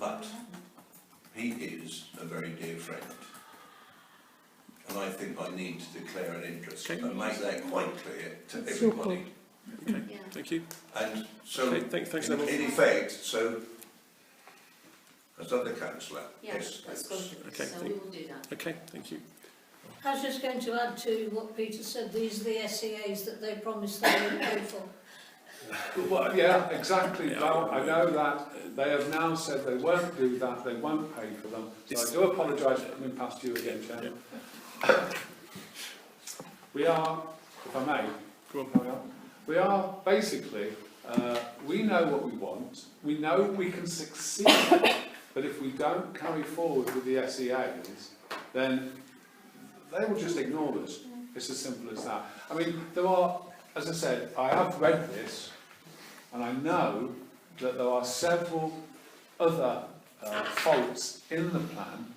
Speaker 4: but he is a very dear friend. And I think I need to declare an interest and make that quite clear to
Speaker 5: It's your
Speaker 4: everybody.
Speaker 1: Okay,
Speaker 13: Yeah.
Speaker 1: thank you.
Speaker 4: And so,
Speaker 1: Okay, thanks,
Speaker 4: in
Speaker 1: Neville.
Speaker 4: effect, so, as other councillor,
Speaker 13: Yeah,
Speaker 4: yes,
Speaker 13: that's good.
Speaker 1: Okay,
Speaker 13: So we will do that.
Speaker 1: Okay, thank you.
Speaker 9: I was just going to add to what Peter said, these are the SEAs that they promised they would pay for.
Speaker 2: well, yeah, exactly.
Speaker 1: Yeah.
Speaker 2: Well, I know that they have now said they won't do that, they won't pay for them. So I do apologise for coming past you again, Chairman. We are, if I may,
Speaker 1: Go on.
Speaker 2: carry on. We are basically, we know what we want, we know we can succeed, but if we don't carry forward with the SEAs, then they will just ignore us. It's as simple as that. I mean, there are, as I said, I have read this, and I know that there are several other faults in the plan.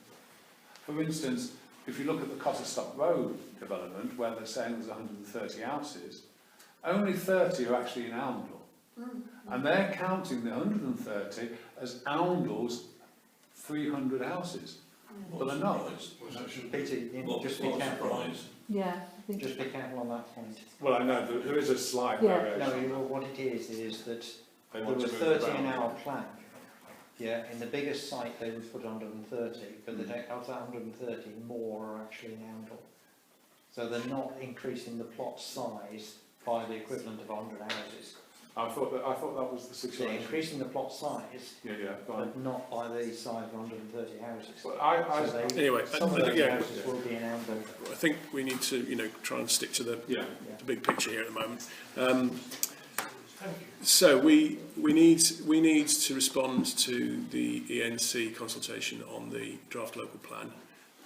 Speaker 2: For instance, if you look at the Cotterstock Road development, where they're saying there's 130 houses, only 30 are actually in Oundle. And they're counting the 130 as Oundle's 300 houses. But they're not.
Speaker 3: Peter, just be careful.
Speaker 4: surprise.
Speaker 5: Yeah, I think.
Speaker 3: Just be careful on that point.
Speaker 2: Well, I know, there is a slight
Speaker 5: Yeah.
Speaker 2: variation.
Speaker 3: No, what it is that
Speaker 2: They
Speaker 3: there
Speaker 2: want
Speaker 3: was
Speaker 2: to move
Speaker 3: 30 in
Speaker 2: around.
Speaker 3: our plan. Yeah, in the biggest site they would put 130, but of that 130, more are actually in Oundle. So they're not increasing the plot size by the equivalent of 100 houses.
Speaker 2: I thought that was the
Speaker 3: So they're
Speaker 2: situation.
Speaker 3: increasing the plot size,
Speaker 2: Yeah, go on.
Speaker 3: but not by the size of 130 houses.
Speaker 2: But
Speaker 3: So they,
Speaker 1: Anyway,
Speaker 3: some of those
Speaker 1: yeah,
Speaker 3: houses will be in Oundle.
Speaker 1: I think we need to, try and stick to the
Speaker 2: Yeah.
Speaker 1: big picture here at the moment. So we need to respond to the ENC consultation on the draft local plan.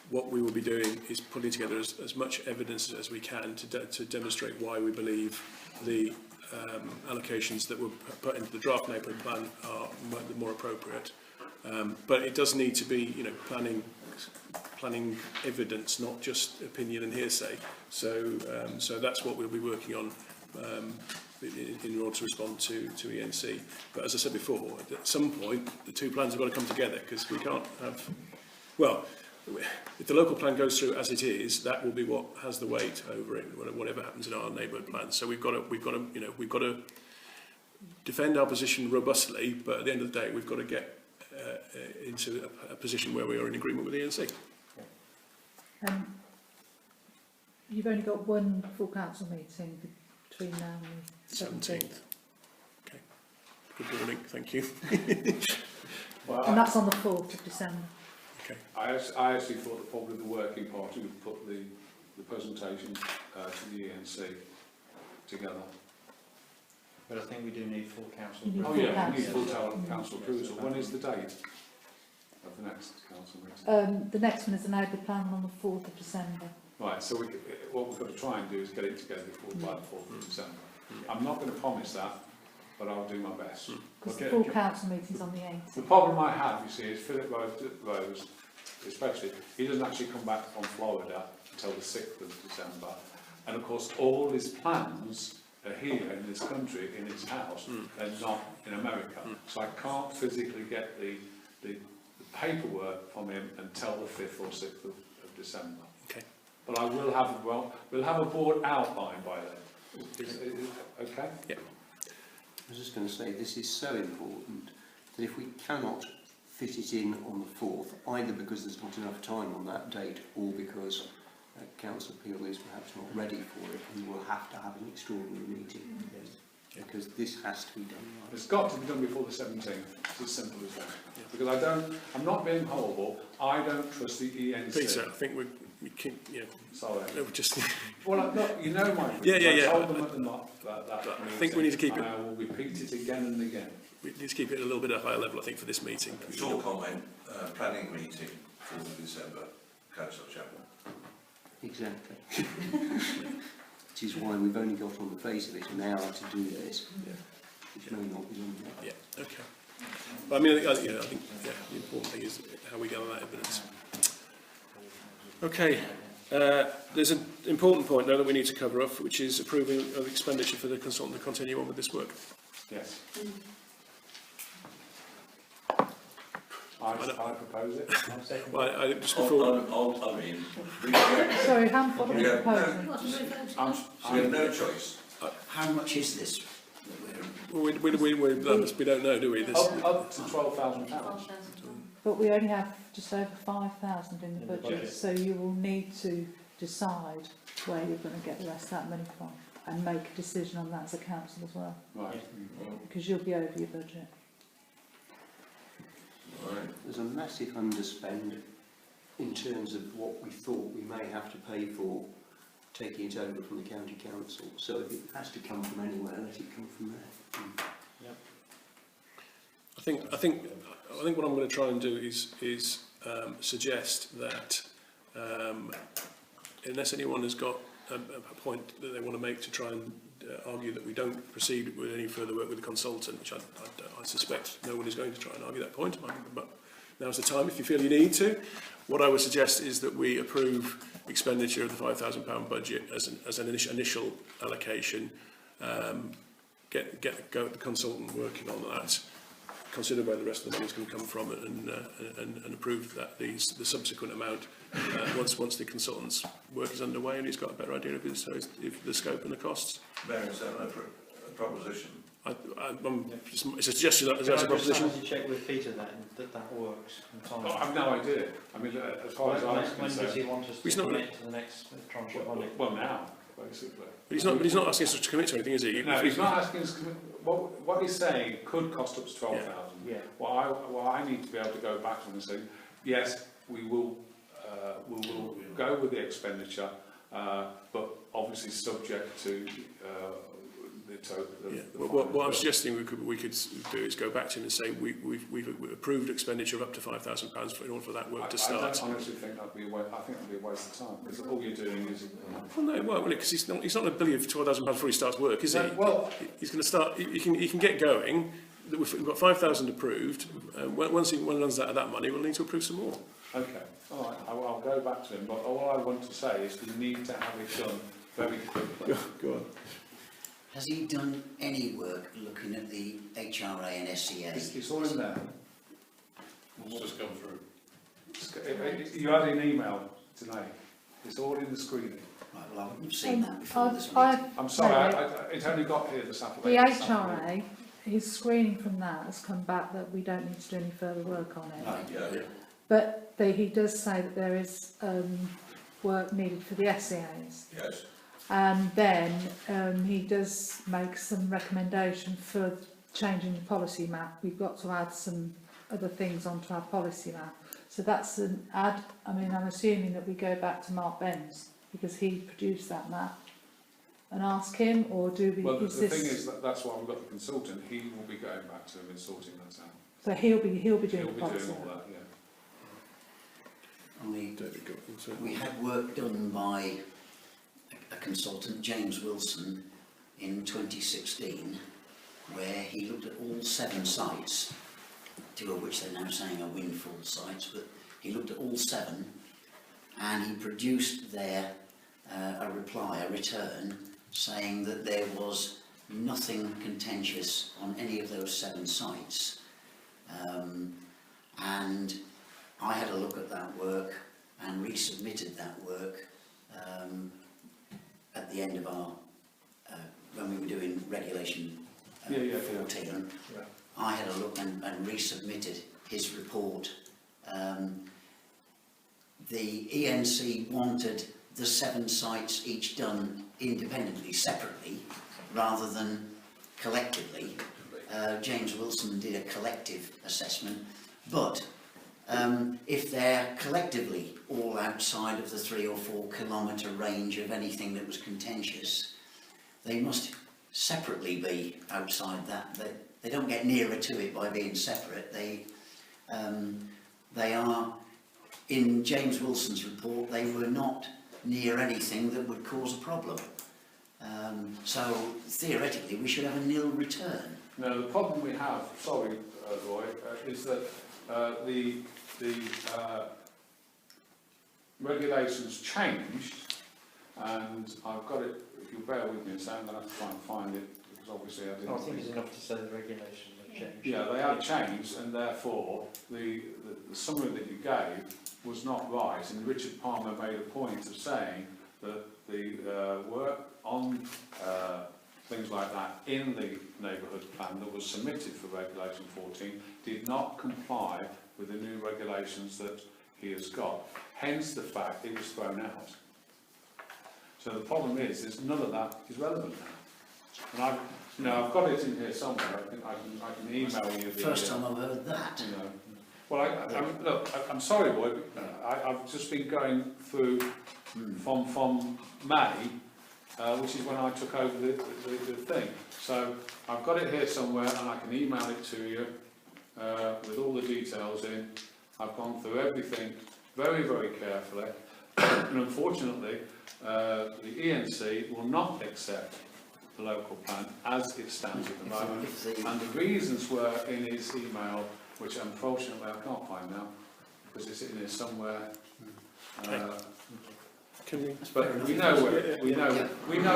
Speaker 1: what we will be doing is putting together as much evidence as we can to demonstrate why we believe the allocations that were put into the draft neighbourhood plan are more appropriate. But it does need to be, planning evidence, not just opinion and hearsay. So that's what we'll be working on in order to respond to ENC. But as I said before, at some point the two plans have got to come together, because we can't have, well, if the local plan goes through as it is, that will be what has the weight over it, whatever happens in our neighbourhood plan. So we've got to defend our position robustly, but at the end of the day, we've got to get into a position where we are in agreement with the ENC.
Speaker 5: You've only got one full council meeting between now and the 17th.
Speaker 1: Okay. Good morning. Thank you.
Speaker 5: And that's on the 4th of December.
Speaker 1: Okay.
Speaker 2: I actually thought that probably the working party would put the presentation to the ENC together.
Speaker 3: But I think we do need full council.
Speaker 5: You need
Speaker 2: Oh
Speaker 5: full
Speaker 2: yeah, we need
Speaker 5: council.
Speaker 2: full council approval. When is the date of the next council meeting?
Speaker 5: The next one is the neighbourhood plan on the 4th of December.
Speaker 2: Right, so what we've got to try and do is get it together by the 4th of December. I'm not going to promise that, but I'll do my best.
Speaker 5: Because the full council meeting's on the 8th.
Speaker 2: The problem I have, you see, is Philip Rose, especially, he doesn't actually come back from Florida until the 6th of December. And of course, all his plans are here in this country, in his house, and not in America. So I can't physically get the paperwork from him until the 5th or 6th of December.
Speaker 1: Okay.
Speaker 2: But I will have, we'll have a board outline by then. Is okay?
Speaker 1: Yeah.
Speaker 10: I was just going to say, this is so important that if we cannot fit it in on the 4th, either because there's not enough time on that date or because Council Peel is perhaps not ready for it, we will have to have an extraordinary meeting. Because this has to be done right.
Speaker 2: It's got to be done before the 17th. It's as simple as that. Because I'm not being horrible, I don't trust the ENC.
Speaker 1: Peter, I think we can,
Speaker 2: Sorry.
Speaker 1: no, just.
Speaker 2: Well, look, you know my
Speaker 1: Yeah.
Speaker 2: I told them at the that
Speaker 1: I think we need to keep it.
Speaker 2: I will repeat it again and again.
Speaker 1: We need to keep it a little bit at a higher level, I think, for this meeting.
Speaker 4: Short comment, planning meeting, 4th of December, Councillor Chapman.
Speaker 10: Exactly. Which is why we've only got on the face of it an hour to do this, which may not be done yet.
Speaker 1: Yeah, okay. But I mean, I think the important thing is how we gather that evidence. Okay, there's an important point now that we need to cover off, which is approving of expenditure for the consultant to continue on with this work.
Speaker 2: Yes. I propose it.
Speaker 1: Well, just before.
Speaker 4: I mean,
Speaker 5: Sorry, what are we
Speaker 4: Yeah.
Speaker 5: proposing?
Speaker 9: What are we voting
Speaker 2: I'm,
Speaker 9: on?
Speaker 4: we have no choice.
Speaker 14: How much is this?
Speaker 1: We don't know, do we?
Speaker 2: up to £12,000.
Speaker 13: 12,000.
Speaker 5: But we only have just over 5,000 in the budget, so you will need to decide where you're going to get the rest of that money from and make a decision on that as a council as well,
Speaker 2: Right.
Speaker 5: because you'll be over your budget.
Speaker 4: Right.
Speaker 10: There's a massive underspend in terms of what we thought we may have to pay for taking it over from the county council. So if it has to come from anywhere, let it come from there.
Speaker 1: I think what I'm going to try and do is suggest that unless anyone has got a point that they want to make to try and argue that we don't proceed with any further work with the consultant, which I suspect no one is going to try and argue that point, but now's the time if you feel you need to. What I would suggest is that we approve expenditure of the £5,000 budget as an initial allocation, go with the consultant working on that, consider where the rest of the money is going to come from, and approve that the subsequent amount once the consultant's work is underway and he's got a better idea of the scope and the costs.
Speaker 4: Mayor, is that a proposition?
Speaker 1: It's a suggestion that that's a proposition.
Speaker 3: Can I just check with Peter then that works?
Speaker 2: Oh, I've no idea. I mean, as far as I'm
Speaker 3: When does
Speaker 2: concerned.
Speaker 3: he want us to
Speaker 1: He's not
Speaker 3: commit to the next tranche of money?
Speaker 2: Well, now, basically.
Speaker 1: But he's not asking us to commit to anything, is he?
Speaker 2: No, he's not asking us to commit. What he's saying could cost up to 12,000.
Speaker 3: Yeah.
Speaker 2: What I need to be able to go back to him and say, yes, we will go with the expenditure, but obviously subject to the total.
Speaker 1: Yeah. What I'm suggesting we could do is go back to him and say we've approved expenditure of up to £5,000 in order for that work to start.
Speaker 2: I don't honestly think that'd be a waste. I think that'd be a waste of time because all you're doing is.
Speaker 1: Well, no, it won't, because he's not going to bill you for £12,000 before he starts work, is he?
Speaker 2: Well,
Speaker 1: he's going to start. He can get going. We've got 5,000 approved. Once he runs out of that money, we'll need to approve some more.
Speaker 2: Okay, all right. I'll go back to him. But all I want to say is we need to have it done very quickly.
Speaker 1: Go on.
Speaker 14: Has he done any work looking at the HRA and SCA?
Speaker 2: It's all in there.
Speaker 12: It's just come through.
Speaker 2: You had an email today. It's all in the screening.
Speaker 14: Right, well, I've seen that before this meeting.
Speaker 2: I'm sorry, it only got here this afternoon.
Speaker 5: The HRA, his screening from that has come back that we don't need to do any further work on it.
Speaker 14: Right.
Speaker 4: Yeah.
Speaker 5: But he does say that there is work needed for the SEAs.
Speaker 4: Yes.
Speaker 5: And then he does make some recommendation for changing the policy map. We've got to add some other things onto our policy map. So that's an add. I mean, I'm assuming that we go back to Mark Benz because he produced that map and ask him, or do we?
Speaker 2: Well, the thing is that's why we've got the consultant. He will be going back to him and sorting that out.
Speaker 5: So he'll be doing
Speaker 2: He'll
Speaker 5: the
Speaker 2: be
Speaker 5: policy.
Speaker 2: doing all that, yeah.
Speaker 14: We had work done by a consultant, James Wilson, in 2016, where he looked at all 7 sites, 2 of which they're now saying are windfall sites, but he looked at all 7, and he produced there a return, saying that there was nothing contentious on any of those 7 sites. And I had a look at that work and resubmitted that work at the end of our, when we were doing regulation 14.
Speaker 2: Yeah.
Speaker 14: I had a look and resubmitted his report. The ENC wanted the 7 sites each done independently, separately, rather than collectively. James Wilson did a collective assessment, but if they're collectively all outside of the 3 or 4 kilometre range of anything that was contentious, they must separately be outside that. They don't get nearer to it by being separate. They are, in James Wilson's report, they were not near anything that would cause a problem. So theoretically we should have a nil return.
Speaker 2: No, the problem we have, sorry Roy, is that the regulations changed, and I've got it, if you bear with me, so I'm going to have to try and find it, because obviously I didn't...
Speaker 3: I think it's enough to say the regulations have changed.
Speaker 2: Yeah, they have changed, and therefore the summary that you gave was not right, and Richard Palmer made a point of saying that the work on things like that in the neighbourhood plan that was submitted for Regulation 14 did not comply with the new regulations that he has got. Hence the fact it was thrown out. So the problem is none of that is relevant now. And I've got it in here somewhere. I can email you.
Speaker 14: First time I've heard that.
Speaker 2: You know. Well, look, I'm sorry, Roy. I've just been going through from May. Which is when I took over the thing. So I've got it here somewhere and I can email it to you with all the details in. I've gone through everything very, very carefully. And unfortunately, the ENC will not accept the local plan as it stands at the moment. And the reasons were in his email, which unfortunately I can't find now, because it's in here somewhere. But we know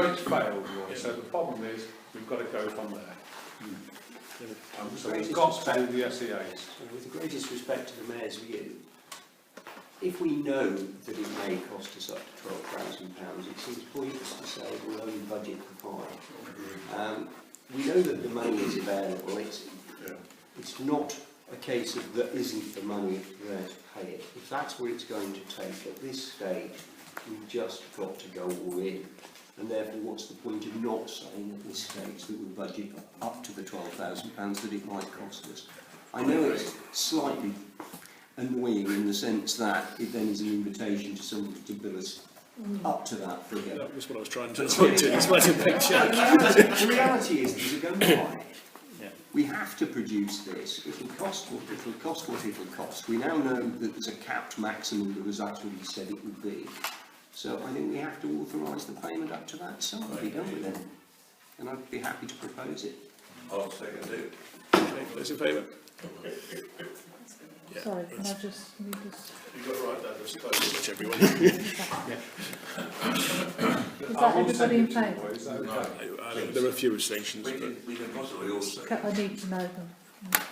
Speaker 2: it's failed, Roy. So the problem is we've got to go from there. So we've got to do the SEAs.
Speaker 10: With the greatest respect to the Mayor's view, if we know that it may cost us up to £12,000, it seems pointless to say we'll only budget for 5. We know that the money is available. It's not a case of there isn't the money there to pay it. If that's what it's going to take at this stage, we've just got to go all in. And therefore, what's the point of not saying at this stage that we'll budget up to the £12,000 that it might cost us? I know it's slightly annoying in the sense that it then is an invitation to somebody to bill us up to that figure.
Speaker 1: That was what I was trying to point to. It's quite a big change.
Speaker 10: The reality is, as we go by,
Speaker 3: Yeah.
Speaker 10: we have to produce this. It'll cost what it'll cost. We now know that there's a capped maximum that was actually said it would be. So I think we have to authorise the payment up to that sum and be done with it. And I'd be happy to propose it.
Speaker 4: I'll second it.
Speaker 1: Okay, those in favour? Yeah,
Speaker 5: Sorry, can I
Speaker 1: that's
Speaker 5: just, can you just,
Speaker 6: You've got it right there, there's
Speaker 1: pretty much everyone.
Speaker 5: is that everybody in favour?
Speaker 2: Is that okay?
Speaker 1: There are a few abstentions,
Speaker 4: We
Speaker 1: but...
Speaker 4: can, we can possibly also.
Speaker 5: I need to know them.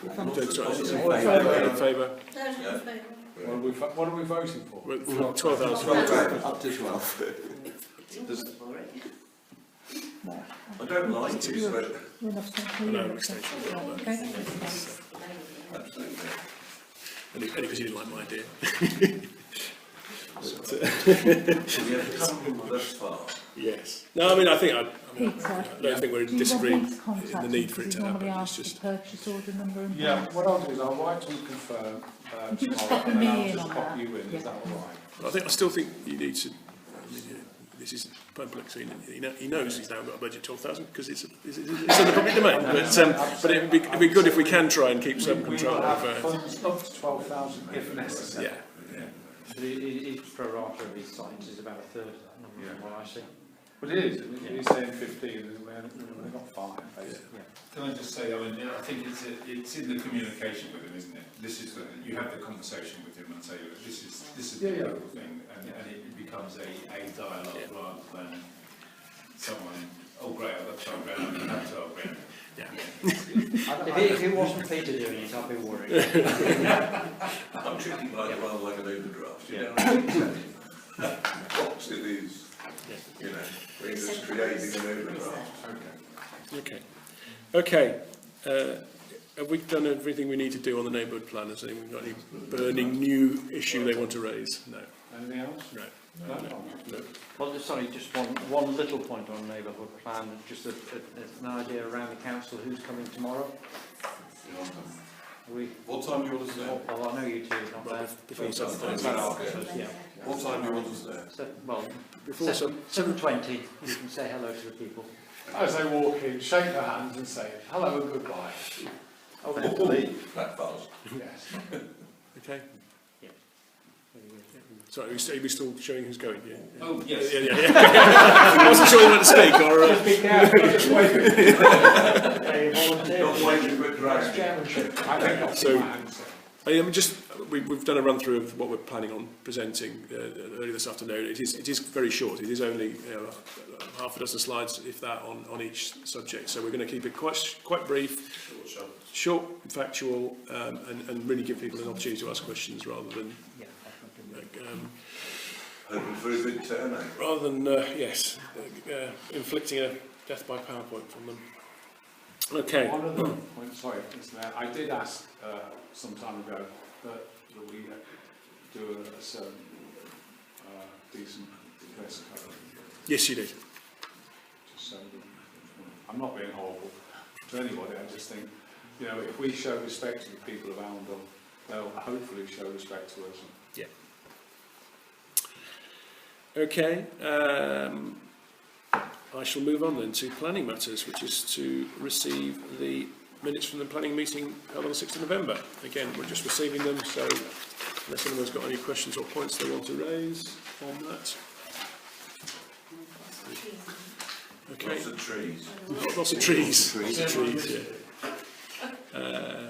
Speaker 5: If I'm-
Speaker 1: In favour?
Speaker 9: Those in favour?
Speaker 2: What are we voting for?
Speaker 1: Well, 12,000.
Speaker 10: Up to 12.
Speaker 5: No.
Speaker 4: I don't like it, but
Speaker 5: You're an abstention.
Speaker 1: No,
Speaker 5: You're an
Speaker 1: abstention.
Speaker 5: abstention. Okay.
Speaker 4: absolutely.
Speaker 1: Only because you didn't like my idea.
Speaker 4: We have come thus far.
Speaker 1: Yes. No, I mean, I think I
Speaker 5: Peter,
Speaker 1: don't think we're
Speaker 5: do you
Speaker 1: disagreeing
Speaker 5: want me to
Speaker 1: in
Speaker 5: contact
Speaker 1: the
Speaker 5: him?
Speaker 1: need for it
Speaker 5: Because
Speaker 1: to
Speaker 5: he
Speaker 1: happen.
Speaker 5: normally
Speaker 1: It's
Speaker 5: asks
Speaker 1: just
Speaker 5: the purchase order number and
Speaker 2: Yeah,
Speaker 5: things.
Speaker 2: what I'll do is I'll write to confirm
Speaker 5: Could you just
Speaker 2: tomorrow,
Speaker 5: copy
Speaker 2: and then
Speaker 5: me
Speaker 2: I'll
Speaker 5: in
Speaker 2: just
Speaker 5: on
Speaker 2: copy
Speaker 5: that?
Speaker 2: you in, is that all right?
Speaker 1: I still think you need to. I mean, this is public, so he knows he's now got a budget 12,000 because it's in the public domain. But it'd be good if we can try and keep some control
Speaker 2: We will have
Speaker 1: over.
Speaker 2: funds up to 12,000 if necessary.
Speaker 1: Yeah.
Speaker 3: But it's pro rata of his sites is about a third of that number from what I see.
Speaker 2: But it is, he's saying 15, and we're not 5, basically.
Speaker 7: Can I just say, I mean, I think it's in the communication with him, isn't it? This is you have the conversation with him and say, look, this is the whole thing, and it becomes a dialogue rather than someone, oh great, I've got 12 grand, I have 12 grand.
Speaker 1: Yeah.
Speaker 3: If it wasn't Peter doing it, I'd be worried.
Speaker 4: I'm treating mine rather like an overdraft, you know. What it is, you know, we're just creating an overdraft.
Speaker 1: Okay. Have we done everything we need to do on the neighbourhood plan? Has anyone got any burning new issue they want to raise? No.
Speaker 2: Anything else?
Speaker 1: No.
Speaker 2: No.
Speaker 3: Well, sorry, just one little point on neighbourhood plan, just an idea around the council, who's coming tomorrow? We,
Speaker 12: What time do you want us there?
Speaker 3: well, I know you two are not there.
Speaker 1: Before Saturday.
Speaker 3: Yeah.
Speaker 12: What time do you want us there?
Speaker 3: So, well,
Speaker 1: Before
Speaker 3: 7:20, you can say hello to the people.
Speaker 2: As they walk in, shake their hands and say hello and goodbye.
Speaker 4: Oh, that fast.
Speaker 2: Yes.
Speaker 1: Okay.
Speaker 3: Yeah.
Speaker 1: Sorry, are we still showing who's going? Yeah.
Speaker 7: Oh, yes.
Speaker 1: Yeah. I wasn't sure you wanted to speak, or...
Speaker 4: Not waiting for drag.
Speaker 2: I think that's
Speaker 1: So-
Speaker 2: my answer.
Speaker 1: We've done a run through of what we're planning on presenting earlier this afternoon. It is very short. It is only half a dozen slides, if that, on each subject. So we're going to keep it quite brief, short, factual, and really give people an opportunity to ask questions rather than
Speaker 4: Hoping for a good turnout.
Speaker 2: inflicting
Speaker 1: a death by PowerPoint from them. Okay.
Speaker 2: One other point, sorry, I did ask some time ago that we do a certain decent dress code.
Speaker 1: Yes, you did.
Speaker 2: Just so that, I'm not being horrible to anybody, I just think, you know, if we show respect to the people of Arundel, they'll hopefully show respect to us.
Speaker 1: Yeah. Okay. I shall move on then to planning matters, which is to receive the minutes from the planning meeting held on the 6th of November. Again, we're just receiving them, so unless anyone's got any questions or points they want to raise on that. Okay.
Speaker 4: Lots of trees.
Speaker 1: Lots of trees. Lots of trees, yeah.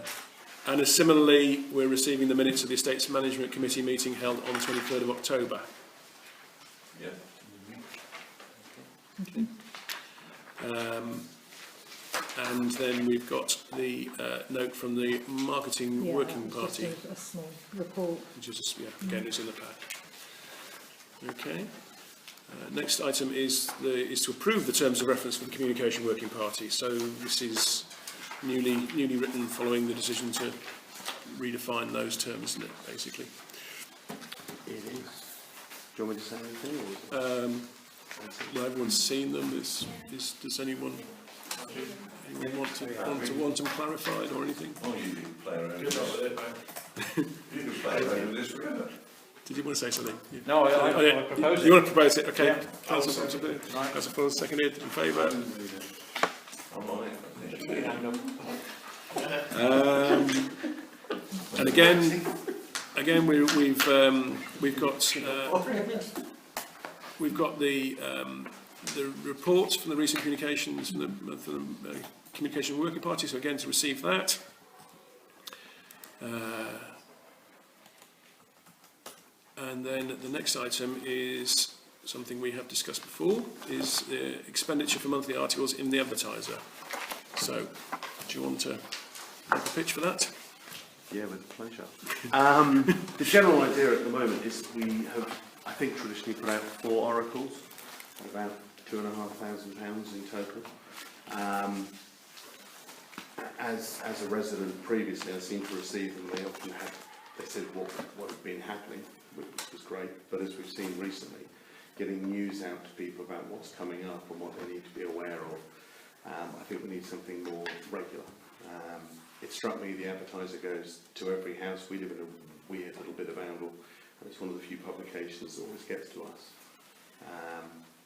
Speaker 1: And similarly, we're receiving the minutes of the Estates Management Committee meeting held on the 23rd of October.
Speaker 4: Yeah.
Speaker 1: And then we've got the note from the Marketing Working Party,
Speaker 5: Just a small report.
Speaker 1: which is, again, it's in the pack. Okay. Next item is to approve the terms of reference for the Communication Working Party. So this is newly written following the decision to redefine those terms, isn't it, basically?
Speaker 11: It is. Do you want me to say anything? Or
Speaker 1: Well, everyone's seen them. Does anyone want them clarified or anything?
Speaker 4: Oh, you can play around
Speaker 6: Good
Speaker 4: with
Speaker 6: luck
Speaker 4: this.
Speaker 6: with it, mate.
Speaker 4: You can play around with this forever.
Speaker 1: Did you want to say something?
Speaker 3: No, I
Speaker 1: yeah.
Speaker 3: propose
Speaker 1: You want to propose it? Okay.
Speaker 3: Yeah.
Speaker 1: Councillor Fuller, seconded. In favour?
Speaker 4: I'm on it.
Speaker 1: And again, we've got the reports from the recent communications from the Communication Working Party. So again, to receive that. And then the next item is something we have discussed before, is expenditure for monthly articles in the Advertiser. So, do you want to make a pitch for that?
Speaker 11: Yeah, with pleasure. The general idea at the moment is we have, I think, traditionally put out 4 oracles, at about £2,500 in total. As a resident previously, I seem to receive them. They said what had been happening, which was great. But as we've seen recently, getting news out to people about what's coming up and what they need to be aware of, I think we need something more regular. It struck me the Advertiser goes to every house. We live in a weird little bit of Oundle, and it's one of the few publications that always gets to us.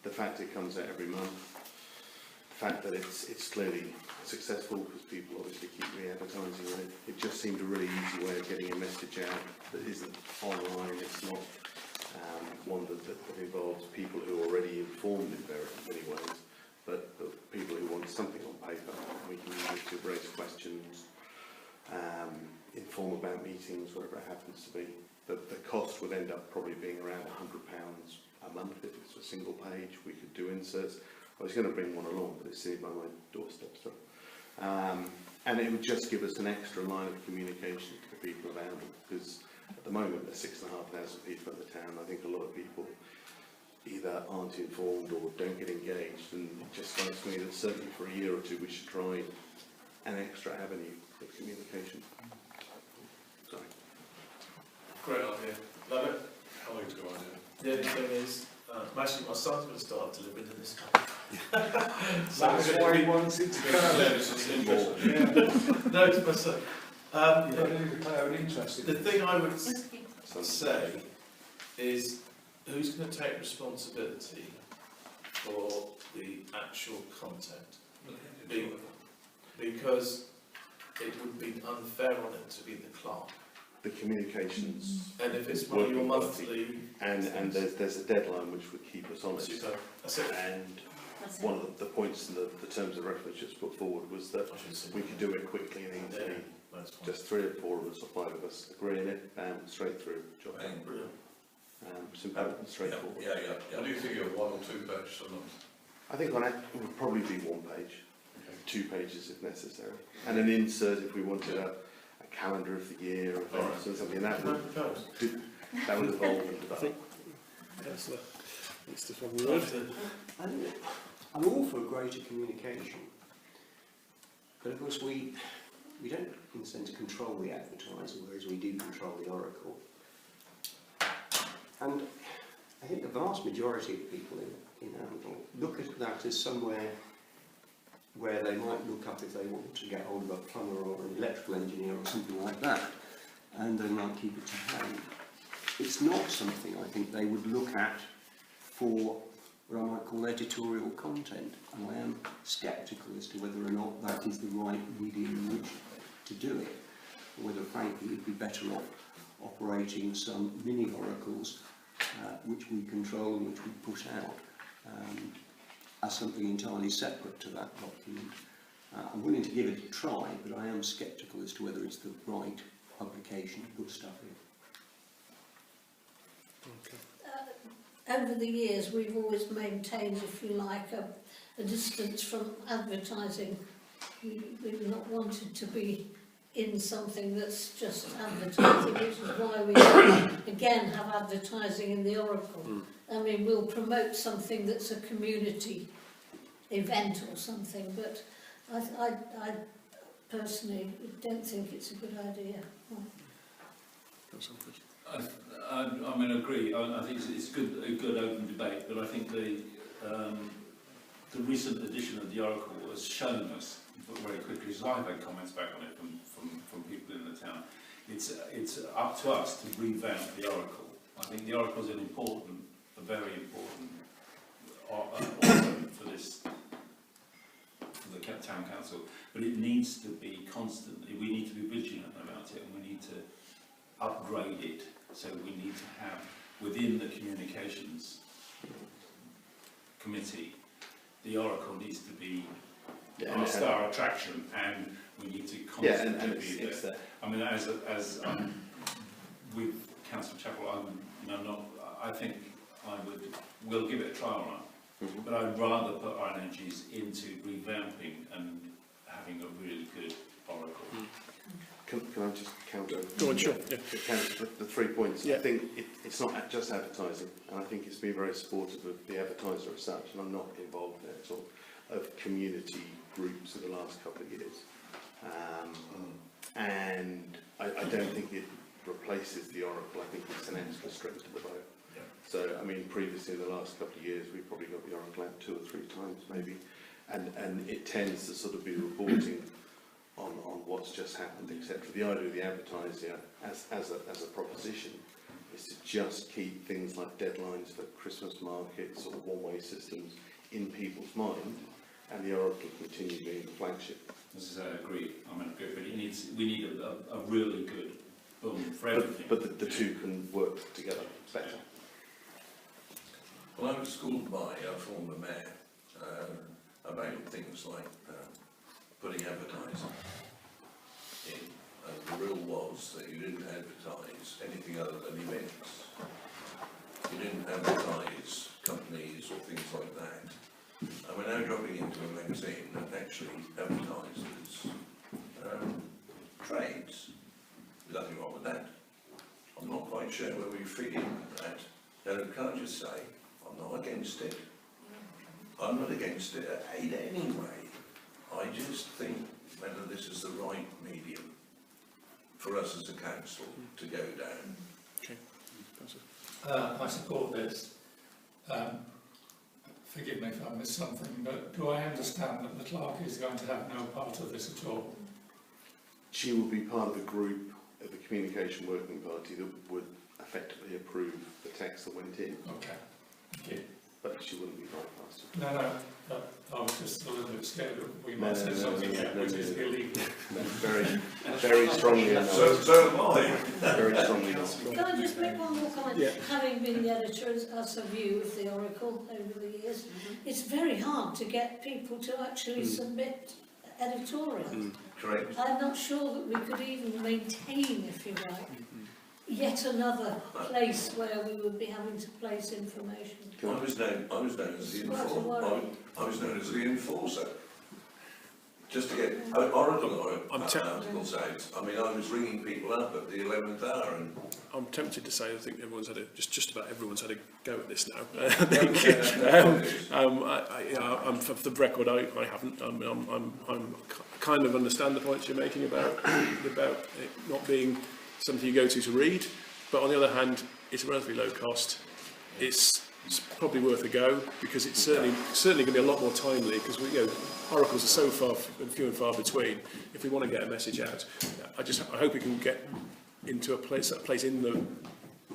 Speaker 11: The fact it comes out every month, the fact that it's clearly successful because people obviously keep re-advertising on it. It just seemed a really easy way of getting a message out that isn't online. It's not one that involves people who are already informed in very many ways, but people who want something on paper. We can use it to raise questions, inform about meetings, whatever it happens to be. The cost would end up probably being around £100 a month if it's a single page. We could do inserts. I was going to bring one along, but it's sitting by my doorstep. So. And it would just give us an extra line of communication to the people of Oundle, because at the moment there's 6,500 people in the town. I think a lot of people either aren't informed or don't get engaged, and it just strikes me that certainly for a year or two we should try an extra avenue of communication. Sorry.
Speaker 6: Great idea. Love it.
Speaker 12: I think it's a good idea.
Speaker 6: The only thing is, actually my son's going to start delivering to this.
Speaker 2: That's why he wants it to go.
Speaker 6: No, it's my son.
Speaker 2: You don't need to declare an interest.
Speaker 6: The thing I would say is, who's going to take responsibility for the actual content? Because it would be unfair on it to be the clerk.
Speaker 11: The communications.
Speaker 6: And if it's one of your monthly...
Speaker 11: And there's a deadline which would keep us honest.
Speaker 6: That's it.
Speaker 11: And one of the points in the terms of reference just put forward was that we could do it quickly and easily. Just 3 or 4 of us or 5 of us agreeing it, straight through. Job done.
Speaker 6: Brilliant.
Speaker 11: Simple and straightforward.
Speaker 12: What do you think of 1 or 2 pages a month?
Speaker 11: I think on it would probably be 1 page, 2 pages if necessary, and an insert if we wanted a calendar of the year or events or something. That would evolve into that.
Speaker 10: That's the word. I'm all for greater communication, but of course we don't, in a sense, control the Advertiser, whereas we do control the Oracle. And I think the vast majority of people in Oundle look at that as somewhere where they might look up if they want to get hold of a plumber or an electrical engineer or something like that, and they might keep it to hand. It's not something I think they would look at for what I might call editorial content, and I am sceptical as to whether or not that is the right medium in which to do it, or whether frankly you'd be better off operating some mini oracles which we control and which we put out as something entirely separate to that document. I'm willing to give it a try, but I am sceptical as to whether it's the right publication to put stuff in.
Speaker 9: Over the years, we've always maintained, if you like, a distance from advertising. We've not wanted to be in something that's just advertising, which is why we again have advertising in the Oracle. I mean, we'll promote something that's a community event or something, but I personally don't think it's a good idea.
Speaker 7: I mean, I agree. I think it's a good open debate, but I think the recent edition of the Oracle has shown us very quickly, as I've had comments back on it from people in the town, it's up to us to revamp the Oracle I think the Oracle is a very important organ for the town council, but it needs to be constantly, we need to be vigilant about it, and we need to upgrade it. So we need to have, within the communications committee, the Oracle needs to be our star attraction, and we need to constantly be there. I mean, as with Councillor Chapel, I think we'll give it a trial run, but I'd rather put our energies into revamping and having a really good Oracle.
Speaker 11: Can I just counter?
Speaker 1: Go on, sure. Yeah.
Speaker 11: Counter the 3 points.
Speaker 1: Yeah.
Speaker 11: I think it's not just advertising, and I think it's been very supportive of the advertiser as such, and I'm not involved in it at all, of community groups in the last couple of years. And I don't think it replaces the Oracle. I think it's an extra string to the bow.
Speaker 6: Yeah.
Speaker 11: So, I mean, previously in the last couple of years, we've probably got the Oracle out 2 or 3 times maybe, and it tends to sort of be reporting on what's just happened, etc. The idea of the advertiser as a proposition is to just keep things like deadlines for Christmas markets or one-way systems in people's mind, and the Oracle continue being the flagship.
Speaker 7: As I agree, but we need a really good boom for everything.
Speaker 11: But the two can work together better.
Speaker 4: Well, I was schooled by a former mayor about things like putting advertising in. And the rule was that you didn't advertise anything other than events. You didn't advertise companies or things like that. And we're now dropping into a magazine that actually advertises trades. There's nothing wrong with that. I'm not quite sure where we fit in that. Now, can I just say, I'm not against it. I'm not against it in any way. I just think whether this is the right medium for us as a council to go down.
Speaker 1: Okay.
Speaker 8: I support this. Forgive me if I missed something, but do I understand that the clerk is going to have no part of this at all?
Speaker 11: She will be part of the group of the Communication Working Party that would effectively approve the text that went in.
Speaker 8: Okay, thank you.
Speaker 11: But she wouldn't be bypassed.
Speaker 8: No, I was just a little bit scared that we might say something which is illegal.
Speaker 11: Very strongly enough.
Speaker 4: So am I.
Speaker 11: Very strongly enough.
Speaker 9: Can I just make one more comment?
Speaker 1: Yeah.
Speaker 9: Having been the editor as a view of the Oracle over the years, it's very hard to get people to actually submit editorial.
Speaker 4: Correct.
Speaker 9: I'm not sure that we could even maintain, if you like, yet another place where we would be having to place information.
Speaker 4: I was known as the enforcer. I was known as the enforcer. Just to get Oracle articles out. I mean, I was ringing people up at the 11th hour, and
Speaker 1: I'm tempted to say I think everyone's had just about everyone's had a go at this now. I'm for the record, I haven't. I'm kind of understand the points you're making about it not being something you go to read, but on the other hand, it's relatively low cost. It's probably worth a go because it's certainly going to be a lot more timely because oracles are so few and far between. If we want to get a message out, I hope we can get into a place in the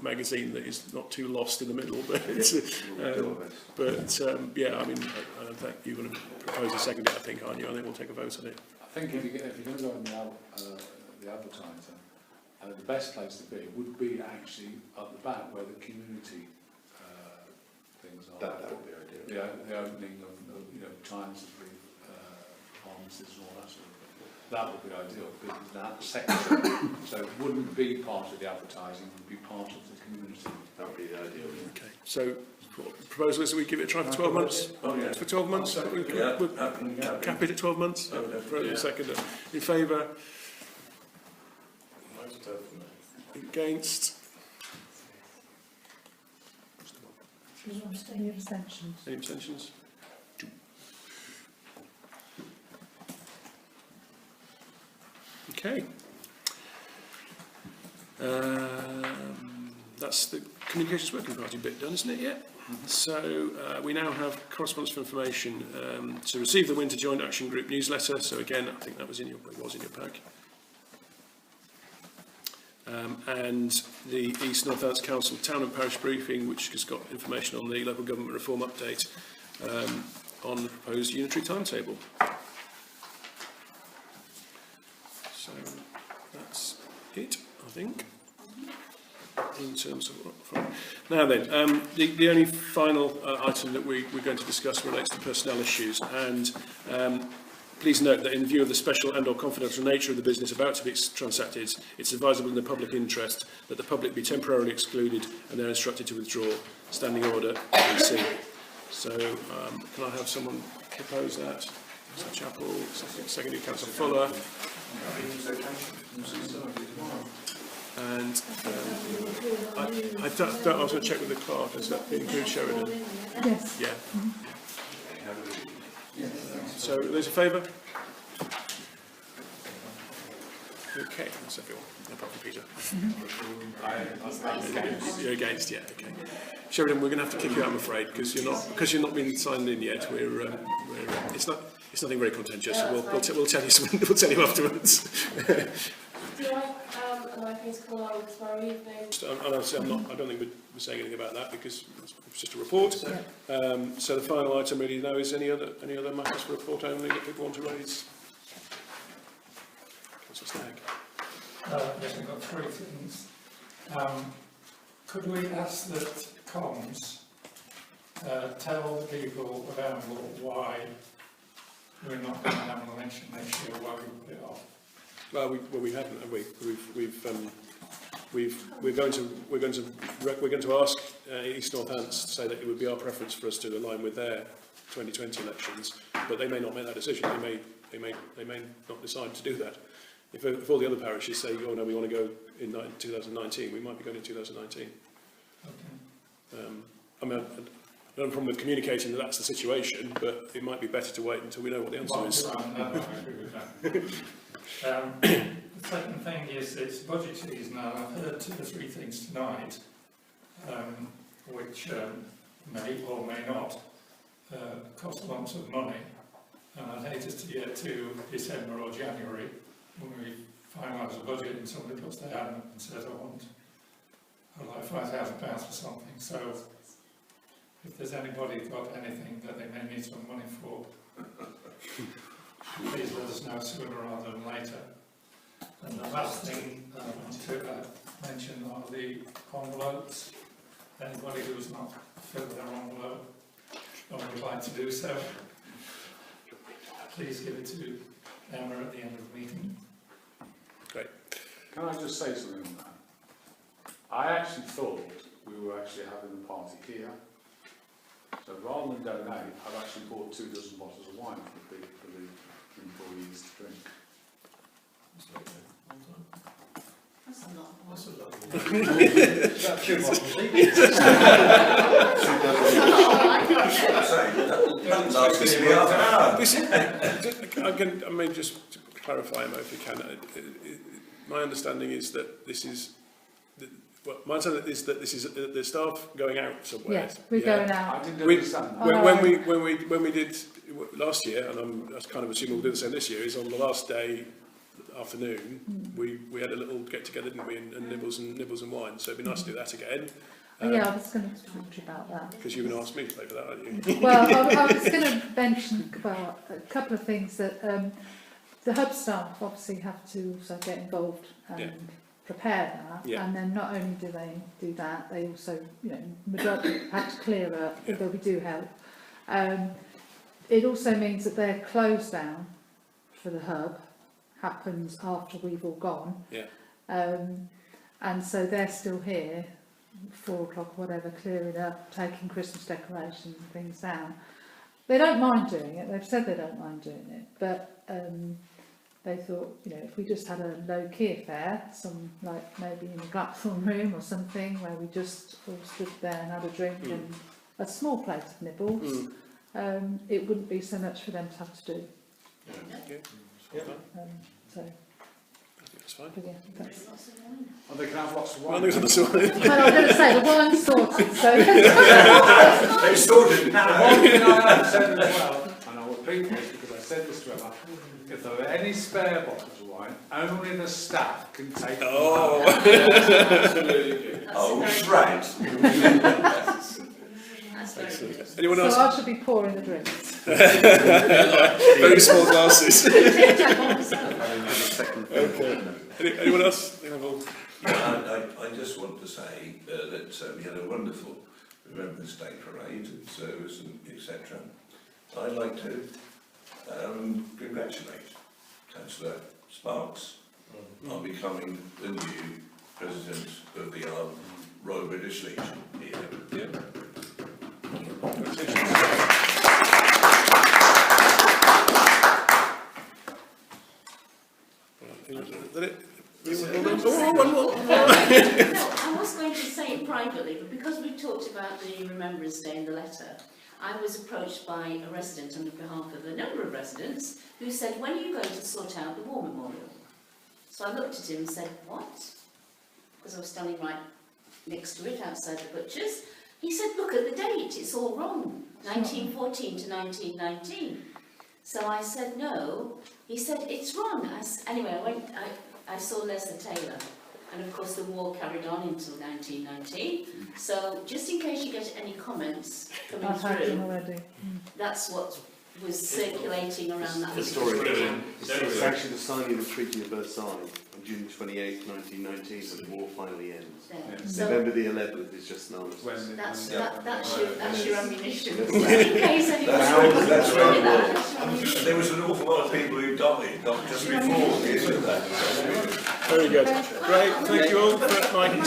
Speaker 1: magazine that is not too lost in the middle. But yeah, I mean, I think you're going to propose a second, I think, aren't you? I think we'll take a vote on it.
Speaker 2: I think if you're going to go on the advertiser, the best place to be would be actually at the back where the community things are.
Speaker 11: That would be ideal.
Speaker 2: The opening of times of the performances and all that sort of thing. That would be ideal because that section, so it wouldn't be part of the advertising, it would be part of the community.
Speaker 11: That would be the ideal.
Speaker 1: Okay, so proposal is that we give it a try for 12 months?
Speaker 4: Oh, yeah.
Speaker 1: For 12 months? We'll cap it at 12 months? Second. In favour? Against?
Speaker 5: Any abstentions?
Speaker 1: Any abstentions? Okay. That's the Communications Working Party bit done, isn't it yet? So we now have correspondence for information to receive the Winter Joint Action Group newsletter. So again, I think that was in your pack. and the East Northants Council Town and Parish Briefing, which has got information on the local government reform update on the proposed unitary timetable. So that's it, I think, in terms of... Now then, the only final item that we're going to discuss relates to personnel issues, and please note that in view of the special and/or confidential nature of the business about to be transacted, it's advisable in the public interest that the public be temporarily excluded and they're instructed to withdraw. Standing order, PC. So, can I have someone propose that? Councillor Chapel, seconded Councillor Fuller. And I was going to check with the clerk. Does that include Sheridan?
Speaker 5: Yes.
Speaker 1: Yeah. So, those in favour? Okay, that's everyone. Apart from Peter. You're against, yeah. Okay. Sheridan, we're going to have to kick you out, I'm afraid, because you're not been signed in yet. It's nothing very contentious. So we'll tell you we'll tell you afterwards.
Speaker 15: Do am I free to come along tomorrow evening?
Speaker 1: Honestly, I don't think we're saying anything about that because it's just a report. So the final item really now is any other matters for report only that people want to raise? Councillor Stagg.
Speaker 8: Yes, we've got three things. Could we ask that comms tell the people of Amble why we're not going to have an election next year, why we put it off?
Speaker 1: Well, we haven't, have we? We're going to ask East Northants to say that it would be our preference for us to align with their 2020 elections, but they may not make that decision. They may not decide to do that. If all the other parishes say, oh no, we want to go in 2019, we might be going in 2019.
Speaker 8: Okay.
Speaker 1: I mean, I don't have a problem with communicating that that's the situation, but it might be better to wait until we know what the answer is.
Speaker 8: I agree with that. The second thing is it's budget season, and I've heard 2 or 3 things tonight, which may or may not cost lots of money, and I'd hate us to get to December or January when we finalise the budget and somebody puts their hand up and says, I'd like £5,000 for something. So if there's anybody got anything that they may need some money for, please let us know sooner rather than later. And the last thing I want to mention are the envelopes. Anybody who's not filled their envelope or would like to do so, please give it to Emma at the end of the meeting.
Speaker 1: Great.
Speaker 2: Can I just say something on that? I actually thought we were actually having the party here. So rather than donate, I've actually bought 2 dozen bottles of wine for the employees to drink.
Speaker 15: That's a lot.
Speaker 6: That's a lot.
Speaker 12: That's 2 bottles
Speaker 1: I mean, just to clarify, Emma, if you can. My understanding is that this is. My understanding is that this is the staff going out somewhere.
Speaker 5: Yes, we're going out.
Speaker 2: I didn't understand that.
Speaker 1: When we did last year, and I kind of assuming we'll do the same this year, is on the last day afternoon we had a little get together, didn't we, and nibbles and wine. So it'd be nice to do that again.
Speaker 5: Yeah, I was going to talk to you about that.
Speaker 1: Because you're going to ask me to pay for that, aren't you?
Speaker 5: Well, I was going to mention about a couple of things that the hub staff obviously have to also get involved and prepare that.
Speaker 1: Yeah.
Speaker 5: And then not only do they do that, they also, majority had to clear up, although we do help. It also means that their close down for the hub happens after we've all gone.
Speaker 1: Yeah.
Speaker 5: And so they're still here, 4 o'clock, whatever, clearing up, taking Christmas decorations and things down. They don't mind doing it. They've said they don't mind doing it, but they thought, if we just had a low-key affair, like maybe in the Blackthorn room or something, where we just all stood there and had a drink and a small plate of nibbles, it wouldn't be so much for them to have to do. So.
Speaker 1: That's fine.
Speaker 5: But yeah, that's...
Speaker 2: And they can have lots of wine.
Speaker 1: Well, there's lots of wine.
Speaker 5: Well, I was going to say, the wine's sorted, so...
Speaker 4: They sorted now.
Speaker 2: One thing I have said as well, and I'll repeat this because I said this to Emma, if there are any spare bottles of wine, only the staff can take them.
Speaker 1: Oh.
Speaker 4: Absolutely. Oh, right.
Speaker 13: That's very
Speaker 1: Excellent.
Speaker 13: good.
Speaker 1: Anyone
Speaker 5: So
Speaker 1: else?
Speaker 5: I should be pouring the drinks.
Speaker 1: Very small glasses.
Speaker 11: Second.
Speaker 1: Okay. Anyone else?
Speaker 4: Yeah, I just want to say that we had a wonderful Remembrance Day parade and service and etc. I'd like to congratulate Councillor Sparks on becoming the new President of the Royal British Legion here.
Speaker 1: Yeah. Is that it?
Speaker 13: No, I was going to say it privately, but because we talked about the Remembrance Day in the letter, I was approached by a resident on behalf of a number of residents who said, when are you going to sort out the War Memorial? So I looked at him and said, what? Because I was standing right next to it outside the butcher's. He said, look at the date, it's all wrong, 1914 to 1919. So I said, no. He said, it's wrong. Anyway, I saw Leslie Taylor, and of course the war carried on until 1919. So just in case you get any comments coming
Speaker 5: I've had them
Speaker 13: through,
Speaker 5: already.
Speaker 13: that's what was circulating around that.
Speaker 11: Historically, it's actually the signing of the Treaty of Versailles on June 28, 1919, when the war finally ends.
Speaker 13: There. So
Speaker 11: November the 11th is just an armistice.
Speaker 13: that's your ammunition.
Speaker 11: That's
Speaker 13: In case anyone
Speaker 4: That's
Speaker 13: wants
Speaker 4: right.
Speaker 13: to that.
Speaker 4: There was an awful lot of people who died, not just before, isn't there?
Speaker 1: Very good. Great. Thank you all for Mike.